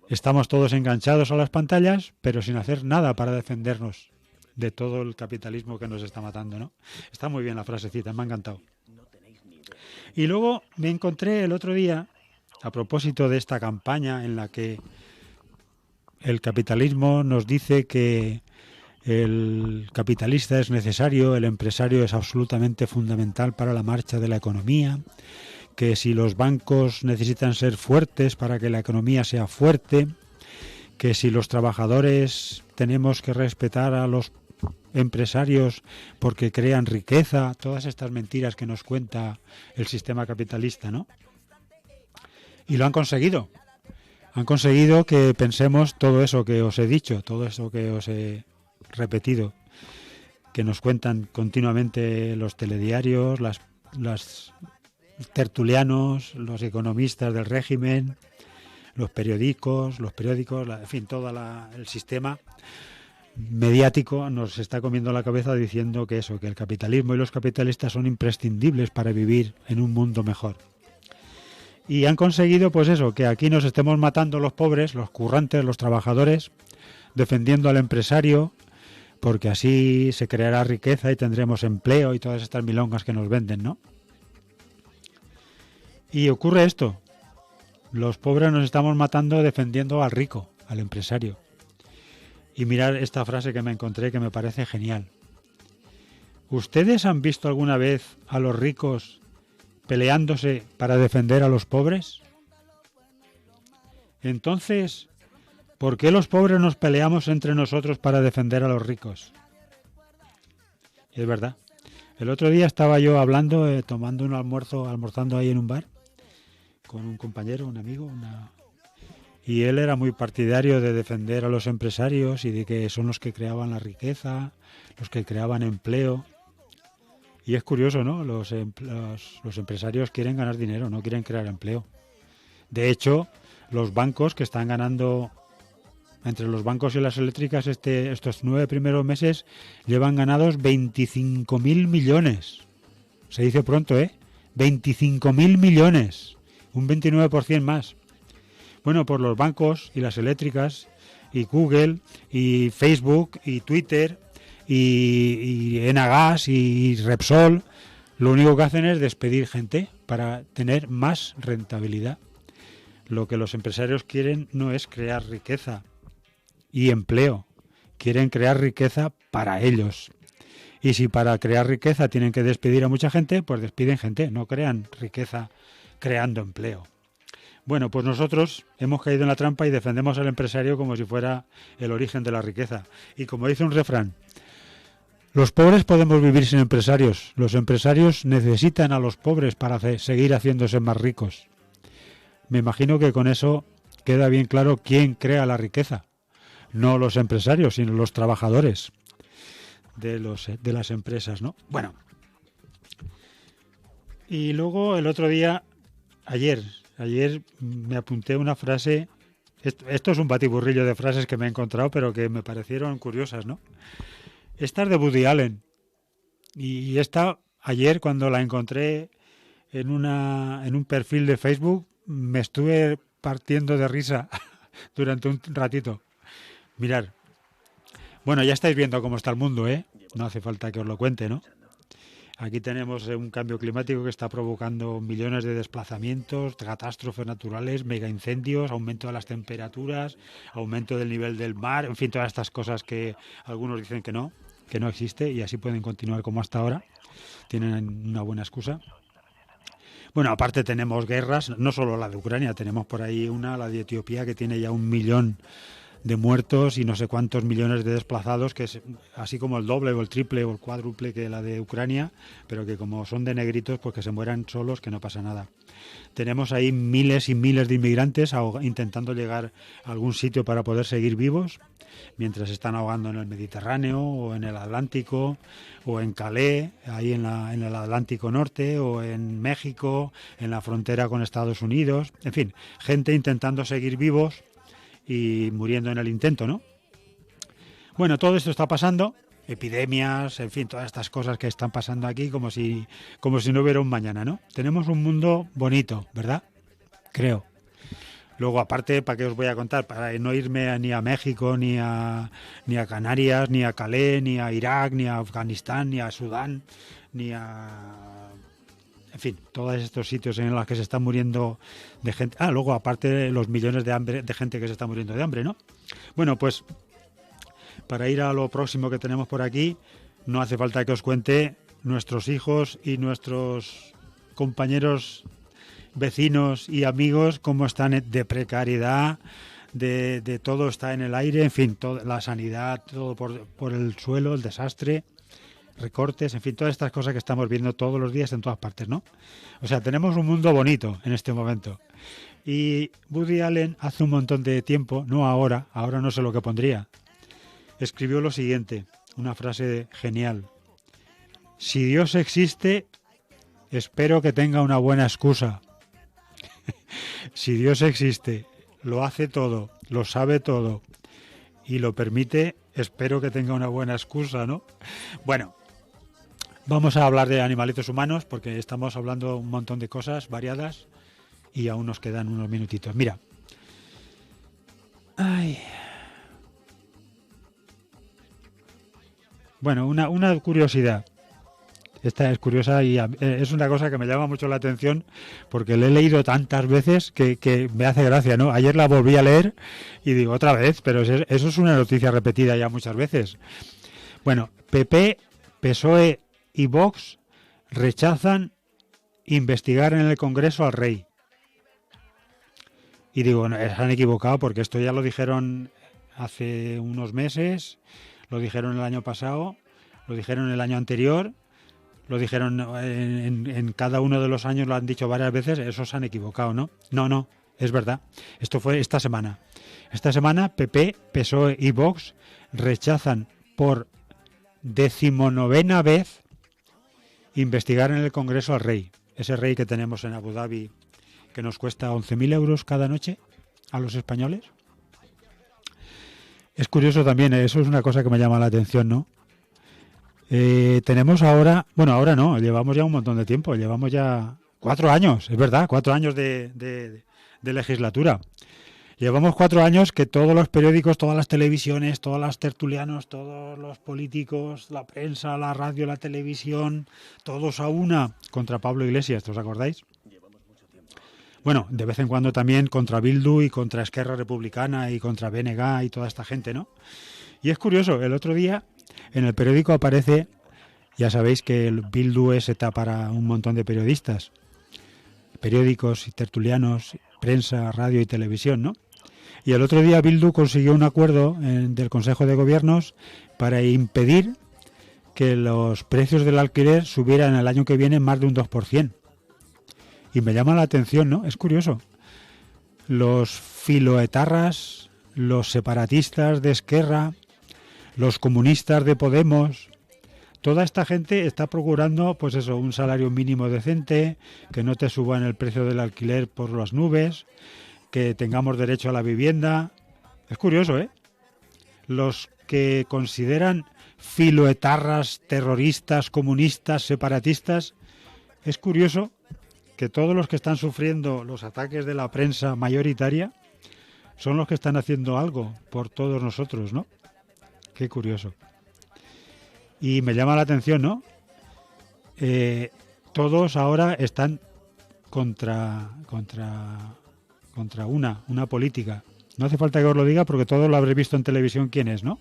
Estamos todos enganchados a las pantallas, pero sin hacer nada para defendernos de todo el capitalismo que nos está matando, ¿no? Está muy bien la frasecita, me ha encantado. Y luego me encontré el otro día, a propósito de esta campaña en la que el capitalismo nos dice que el capitalista es necesario, el empresario es absolutamente fundamental para la marcha de la economía, que si los bancos necesitan ser fuertes para que la economía sea fuerte, que si los trabajadores tenemos que respetar a los empresarios porque crean riqueza, todas estas mentiras que nos cuenta el sistema capitalista, ¿no? Y lo han conseguido. Han conseguido que pensemos todo eso que os he dicho, todo eso que os he repetido, que nos cuentan continuamente los telediarios, las tertulianos, los economistas del régimen, los periódicos, en fin, todo el sistema mediático nos está comiendo la cabeza diciendo que el capitalismo y los capitalistas son imprescindibles para vivir en un mundo mejor. Y han conseguido, pues eso, que aquí nos estemos matando los pobres, los currantes, los trabajadores, defendiendo al empresario, porque así se creará riqueza y tendremos empleo y todas estas milongas que nos venden, ¿no? Y ocurre esto. Los pobres nos estamos matando defendiendo al rico, al empresario. Y mirad esta frase que me encontré que me parece genial. ¿Ustedes han visto alguna vez a los ricos peleándose para defender a los pobres? Entonces, ¿por qué los pobres nos peleamos entre nosotros para defender a los ricos? Y es verdad. El otro día estaba yo hablando, tomando un almorzando ahí en un bar, con un compañero, un amigo, y él era muy partidario de defender a los empresarios y de que son los que creaban la riqueza, los que creaban empleo. Y es curioso, ¿no? Los empresarios quieren ganar dinero, no quieren crear empleo. De hecho, los bancos que están ganando, entre los bancos y las eléctricas, estos 9 primeros meses llevan ganados 25.000 millones. Se dice pronto, 25.000 millones, un 29% más. Bueno, pues los bancos y las eléctricas y Google y Facebook y Twitter y Enagas y Repsol, lo único que hacen es despedir gente para tener más rentabilidad. Lo que los empresarios quieren no es crear riqueza y empleo, quieren crear riqueza para ellos. Y si para crear riqueza tienen que despedir a mucha gente, pues despiden gente, no crean riqueza creando empleo. Bueno, pues nosotros hemos caído en la trampa y defendemos al empresario como si fuera el origen de la riqueza. Y como dice un refrán, los pobres podemos vivir sin empresarios, los empresarios necesitan a los pobres para seguir haciéndose más ricos. Me imagino que con eso queda bien claro quién crea la riqueza. No los empresarios, sino los trabajadores de las empresas, ¿no? Bueno. Y luego el otro día, ayer me apunté una frase. Esto es un batiburrillo de frases que me he encontrado, pero que me parecieron curiosas, ¿no? Esta es de Woody Allen. Y esta, ayer cuando la encontré en un perfil de Facebook, me estuve partiendo de risa durante un ratito. Mirad. Bueno, ya estáis viendo cómo está el mundo, ¿eh? No hace falta que os lo cuente, ¿no? Aquí tenemos un cambio climático que está provocando millones de desplazamientos, catástrofes naturales, mega incendios, aumento de las temperaturas, aumento del nivel del mar, en fin, todas estas cosas que algunos dicen que no existe y así pueden continuar como hasta ahora. Tienen una buena excusa. Bueno, aparte tenemos guerras, no solo la de Ucrania, tenemos por ahí la de Etiopía, que tiene ya 1 millón de muertos y no sé cuántos millones de desplazados, que es así como el doble o el triple o el cuádruple que la de Ucrania, pero que como son de negritos, pues que se mueran solos, que no pasa nada. Tenemos ahí miles y miles de inmigrantes intentando llegar a algún sitio para poder seguir vivos, mientras se están ahogando en el Mediterráneo o en el Atlántico o en Calais, ahí en el Atlántico Norte, o en México, en la frontera con Estados Unidos, en fin, gente intentando seguir vivos y muriendo en el intento, ¿no? Bueno, todo esto está pasando, epidemias, en fin, todas estas cosas que están pasando aquí como si no hubiera un mañana, ¿no? Tenemos un mundo bonito, ¿verdad? Creo. Luego, aparte, ¿para qué os voy a contar? Para no irme ni a México, ni a Canarias, ni a Calais, ni a Irak, ni a Afganistán, ni a Sudán, ni a... En fin, todos estos sitios en los que se está muriendo de gente. Luego, aparte, los millones de gente que se está muriendo de hambre, ¿no? Bueno, pues, para ir a lo próximo que tenemos por aquí, no hace falta que os cuente nuestros hijos y nuestros compañeros, vecinos y amigos, cómo están de precariedad, de todo está en el aire, en fin, la sanidad, todo por el suelo, el desastre, recortes, en fin, todas estas cosas que estamos viendo todos los días en todas partes, ¿no? O sea, tenemos un mundo bonito en este momento. Y Woody Allen hace un montón de tiempo, no ahora no sé lo que pondría, escribió lo siguiente, una frase genial: si Dios existe, espero que tenga una buena excusa. Si Dios existe, lo hace todo, lo sabe todo y lo permite, espero que tenga una buena excusa, ¿no? Bueno, vamos a hablar de animalitos humanos porque estamos hablando un montón de cosas variadas y aún nos quedan unos minutitos. Mira. Bueno, una curiosidad. Esta es curiosa y es una cosa que me llama mucho la atención porque la he leído tantas veces que me hace gracia, ¿no? Ayer la volví a leer y digo otra vez, pero eso es una noticia repetida ya muchas veces. Bueno, PP, PSOE y Vox rechazan investigar en el Congreso al rey. Y digo, no, se han equivocado porque esto ya lo dijeron hace unos meses, lo dijeron el año pasado, lo dijeron el año anterior, lo dijeron en cada uno de los años, lo han dicho varias veces, esos se han equivocado, ¿no? No, es verdad. Esto fue esta semana. Esta semana PP, PSOE y Vox rechazan por 19ª vez investigar en el Congreso al rey. Ese rey que tenemos en Abu Dhabi, que nos cuesta 11.000 euros cada noche, a los españoles. Es curioso también, eso es una cosa que me llama la atención, ¿no? Tenemos ahora, bueno, ahora no, llevamos ya un montón de tiempo, llevamos ya 4 años, es verdad, 4 años de legislatura. Llevamos 4 años que todos los periódicos, todas las televisiones, todos los tertulianos, todos los políticos, la prensa, la radio, la televisión, todos a una contra Pablo Iglesias, ¿os acordáis? Bueno, de vez en cuando también contra Bildu y contra Esquerra Republicana y contra BNG y toda esta gente, ¿no? Y es curioso, el otro día en el periódico aparece, ya sabéis que el Bildu es ETA para un montón de periodistas, periódicos y tertulianos, prensa, radio y televisión, ¿no? Y el otro día Bildu consiguió un acuerdo del Consejo de Gobiernos para impedir que los precios del alquiler subieran el año que viene más de un 2%. Y me llama la atención, ¿no? Es curioso. Los filoetarras, los separatistas de Esquerra, los comunistas de Podemos, toda esta gente está procurando, pues eso, un salario mínimo decente, que no te suban el precio del alquiler por las nubes, que tengamos derecho a la vivienda. Es curioso, ¿eh? Los que consideran filoetarras, terroristas, comunistas, separatistas, es curioso que todos los que están sufriendo los ataques de la prensa mayoritaria son los que están haciendo algo por todos nosotros, ¿no? Qué curioso. Y me llama la atención, ¿no? Todos ahora están contra una política. No hace falta que os lo diga porque todos lo habréis visto en televisión quién es, ¿no?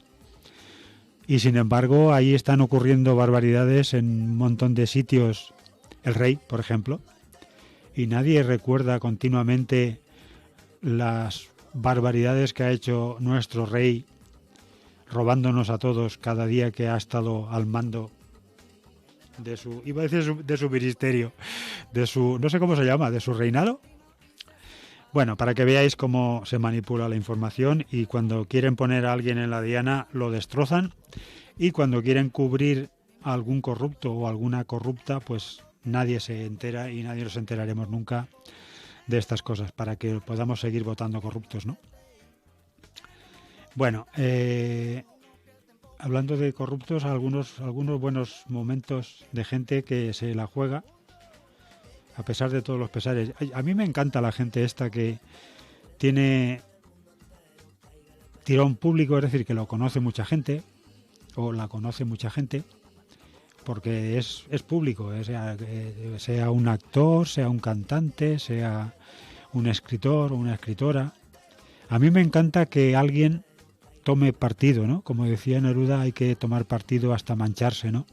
Y sin embargo, ahí están ocurriendo barbaridades en un montón de sitios. El rey, por ejemplo. Y nadie recuerda continuamente las barbaridades que ha hecho nuestro rey, robándonos a todos cada día que ha estado al mando de su, iba a decir de su ministerio, de su, no sé cómo se llama, de su reinado. Bueno, para que veáis cómo se manipula la información y cuando quieren poner a alguien en la diana lo destrozan y cuando quieren cubrir a algún corrupto o alguna corrupta, pues nadie se entera y nadie nos enteraremos nunca de estas cosas para que podamos seguir votando corruptos, ¿no? Bueno, hablando de corruptos, algunos buenos momentos de gente que se la juega a pesar de todos los pesares. A mí me encanta la gente esta que tiene tirón público, es decir, que lo conoce mucha gente o la conoce mucha gente porque es público, sea un actor, sea un cantante, sea un escritor o una escritora. A mí me encanta que alguien tome partido, ¿no? Como decía Neruda, hay que tomar partido hasta mancharse, ¿no?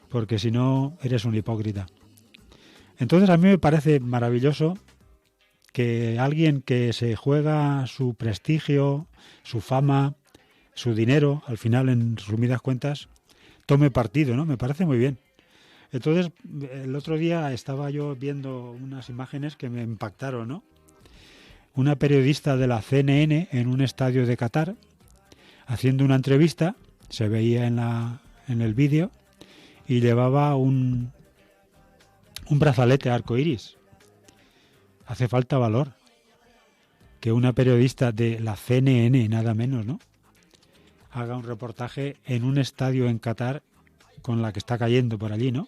Porque si no, eres un hipócrita. Entonces a mí me parece maravilloso que alguien que se juega su prestigio, su fama, su dinero, al final, en resumidas cuentas, tome partido, ¿no? Me parece muy bien. Entonces, el otro día estaba yo viendo unas imágenes que me impactaron, ¿no? Una periodista de la CNN en un estadio de Qatar, haciendo una entrevista, se veía en el vídeo, y llevaba un brazalete arcoíris. Hace falta valor que una periodista de la CNN, nada menos, ¿no?, haga un reportaje en un estadio en Qatar con la que está cayendo por allí, ¿no?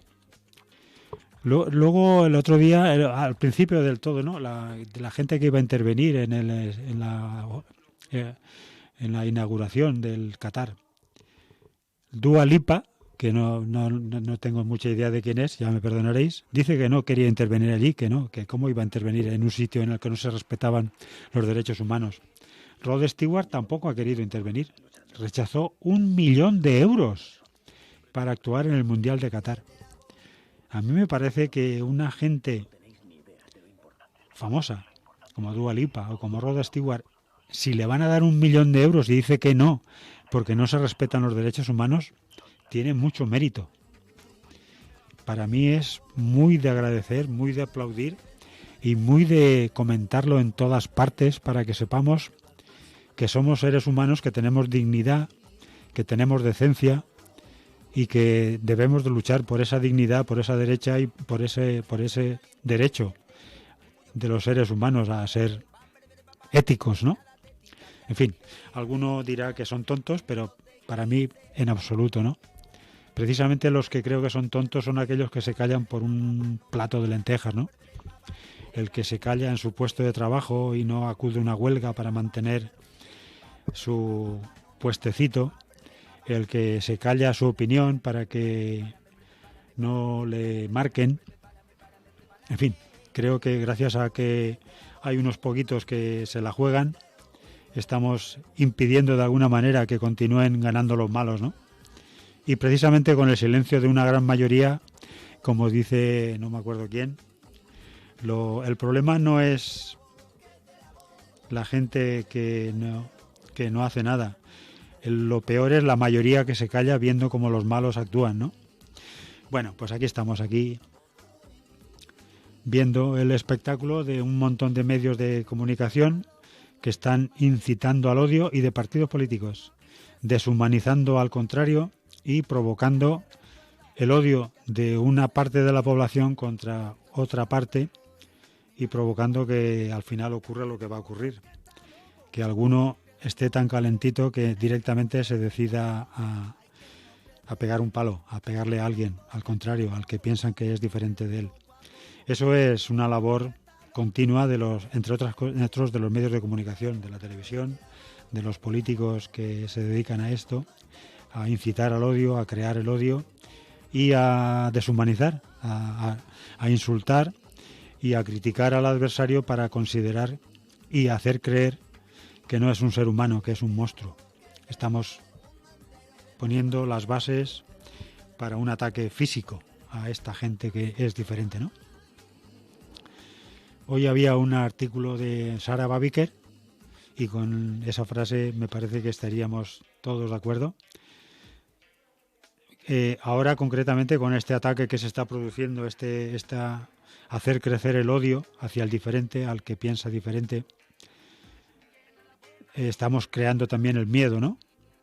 Luego el otro día, al principio del todo, ¿no?, la gente que iba a intervenir en la inauguración del Qatar. Dua Lipa, que no tengo mucha idea de quién es, ya me perdonaréis, dice que no quería intervenir allí, que cómo iba a intervenir en un sitio en el que no se respetaban los derechos humanos. Rod Stewart tampoco ha querido intervenir. Rechazó 1 millón de euros para actuar en el Mundial de Qatar. A mí me parece que una gente famosa, como Dua Lipa o como Rod Stewart, si le van a dar 1 millón de euros y dice que no, porque no se respetan los derechos humanos, tiene mucho mérito. Para mí es muy de agradecer, muy de aplaudir y muy de comentarlo en todas partes para que sepamos que somos seres humanos, que tenemos dignidad, que tenemos decencia y que debemos de luchar por esa dignidad, por esa derecha y por ese derecho de los seres humanos a ser éticos, ¿no? En fin, alguno dirá que son tontos, pero para mí en absoluto, ¿no? Precisamente los que creo que son tontos son aquellos que se callan por un plato de lentejas, ¿no? El que se calla en su puesto de trabajo y no acude a una huelga para mantener su puestecito, el que se calla su opinión para que no le marquen. En fin, creo que gracias a que hay unos poquitos que se la juegan, estamos impidiendo de alguna manera que continúen ganando los malos, ¿no? Y precisamente con el silencio de una gran mayoría, como dice no me acuerdo quién, el problema no es la gente que no hace nada. Lo peor es la mayoría que se calla viendo cómo los malos actúan, ¿no? Bueno, pues aquí estamos, aquí viendo el espectáculo de un montón de medios de comunicación que están incitando al odio y de partidos políticos, deshumanizando al contrario y provocando el odio de una parte de la población contra otra parte y provocando que al final ocurra lo que va a ocurrir, que alguno esté tan calentito que directamente se decida a pegar un palo, a pegarle a alguien, al contrario, al que piensan que es diferente de él. Eso es una labor continua de los, entre otros, de los medios de comunicación, de la televisión, de los políticos que se dedican a esto, a incitar al odio, a crear el odio y a deshumanizar, a insultar y a criticar al adversario para considerar y hacer creer que no es un ser humano, que es un monstruo. Estamos poniendo las bases para un ataque físico a esta gente que es diferente, ¿no? Hoy había un artículo de Sarah Babiker y con esa frase me parece que estaríamos todos de acuerdo. Ahora concretamente con este ataque que se está produciendo, hacer crecer el odio hacia el diferente, al que piensa diferente, estamos creando también el miedo, ¿no?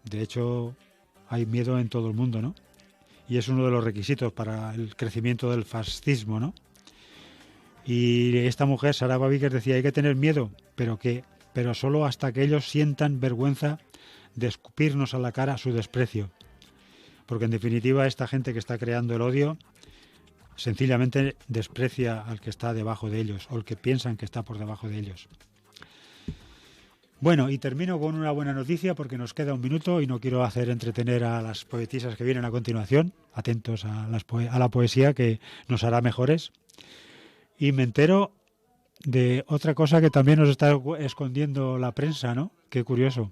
De hecho, hay miedo en todo el mundo, ¿no? Y es uno de los requisitos para el crecimiento del fascismo, ¿no? Y esta mujer, Sarah Babiker, decía, hay que tener miedo, pero solo hasta que ellos sientan vergüenza de escupirnos a la cara su desprecio. Porque en definitiva esta gente que está creando el odio sencillamente desprecia al que está debajo de ellos o el que piensan que está por debajo de ellos. Bueno, y termino con una buena noticia porque nos queda un minuto y no quiero hacer entretener a las poetisas que vienen a continuación. Atentos a la poesía que nos hará mejores. Y me entero de otra cosa que también nos está escondiendo la prensa, ¿no? Qué curioso.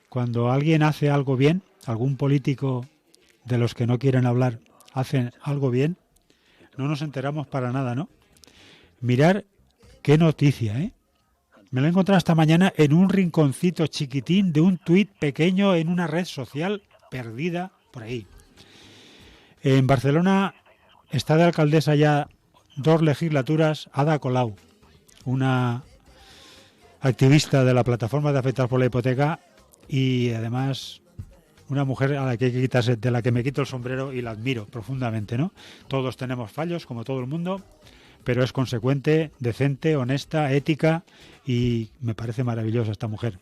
Cuando alguien hace algo bien, algún político de los que no quieren hablar hace algo bien, no nos enteramos para nada, ¿no? Mirar qué noticia, ¿eh? Me lo he encontrado esta mañana en un rinconcito chiquitín de un tuit pequeño en una red social perdida por ahí. En Barcelona está de alcaldesa ya 2 legislaturas Ada Colau, una activista de la plataforma de afectados por la hipoteca y además una mujer a la que hay que quitarse, de la que me quito el sombrero y la admiro profundamente, ¿no? Todos tenemos fallos, como todo el mundo, pero es consecuente, decente, honesta, ética y me parece maravillosa esta mujer.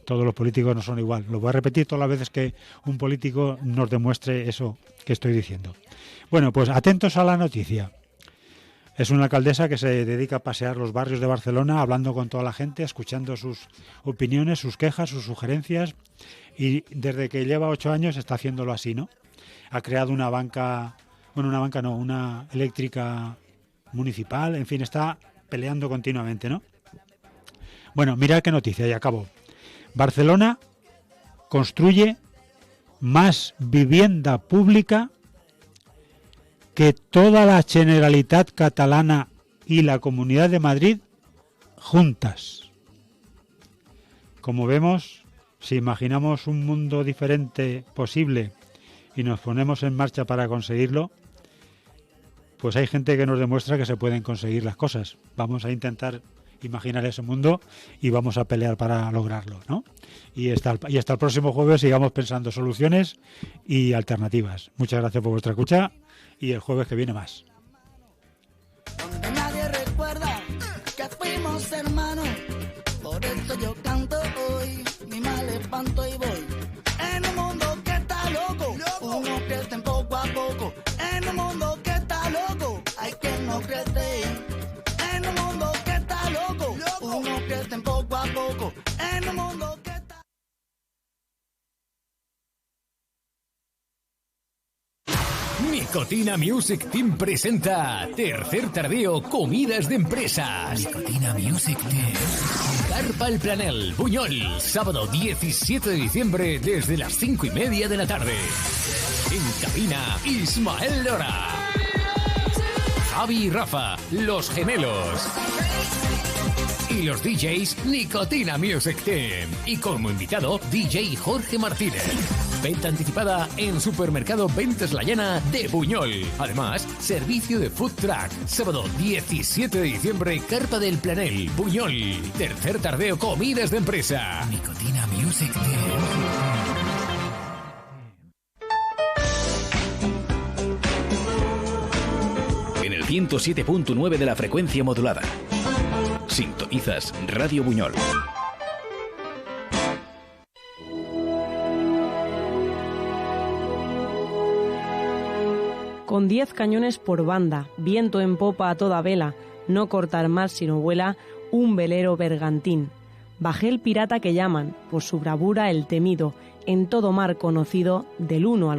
Todos los políticos no son igual. Lo voy a repetir todas las veces que un político nos demuestre eso que estoy diciendo. Bueno, pues atentos a la noticia. Es una alcaldesa que se dedica a pasear los barrios de Barcelona, hablando con toda la gente, escuchando sus opiniones, sus quejas, sus sugerencias y desde que lleva 8 años está haciéndolo así, ¿no? Ha creado una una eléctrica municipal, en fin, está peleando continuamente, ¿no? Bueno, mirad qué noticia y acabo. Barcelona construye más vivienda pública que toda la Generalitat catalana y la Comunidad de Madrid juntas. Como vemos, si imaginamos un mundo diferente posible y nos ponemos en marcha para conseguirlo, pues hay gente que nos demuestra que se pueden conseguir las cosas. Vamos a intentar imaginar ese mundo y vamos a pelear para lograrlo, ¿no? Y hasta el próximo jueves sigamos pensando soluciones y alternativas. Muchas gracias por vuestra escucha y el jueves que viene más. Donde nadie recuerda que fuimos hermanos. Por eso yo canto hoy, mi mal espanto y voy. En un mundo que está loco, uno crece poco a poco. En un mundo que está loco, hay quien no crece. En un mundo que está loco, uno crece poco a poco. En un mundo que está... Nicotina Music Team presenta Tercer Tardeo Comidas de Empresas. Nicotina Music Team. Carpa El Planel, Buñol, sábado 17 de diciembre desde las 5:30 de la tarde. En cabina, Ismael Lora. Javi y Rafa, Los Gemelos. Y los DJs Nicotina Music Team. Y como invitado, DJ Jorge Martínez. Venta anticipada en Supermercado Ventas La Llana de Buñol. Además, servicio de food truck. Sábado 17 de diciembre, Carpa del Planel, Buñol. Tercer Tardeo Comidas de Empresa. Nicotina Music Team. En el 107.9 de la frecuencia modulada. Sintonizas Radio Buñol. Con 10 cañones por banda, viento en popa a toda vela, no cortar mar sino vuela, un velero bergantín. Bajé el pirata que llaman, por su bravura el temido, en todo mar conocido, del 1 al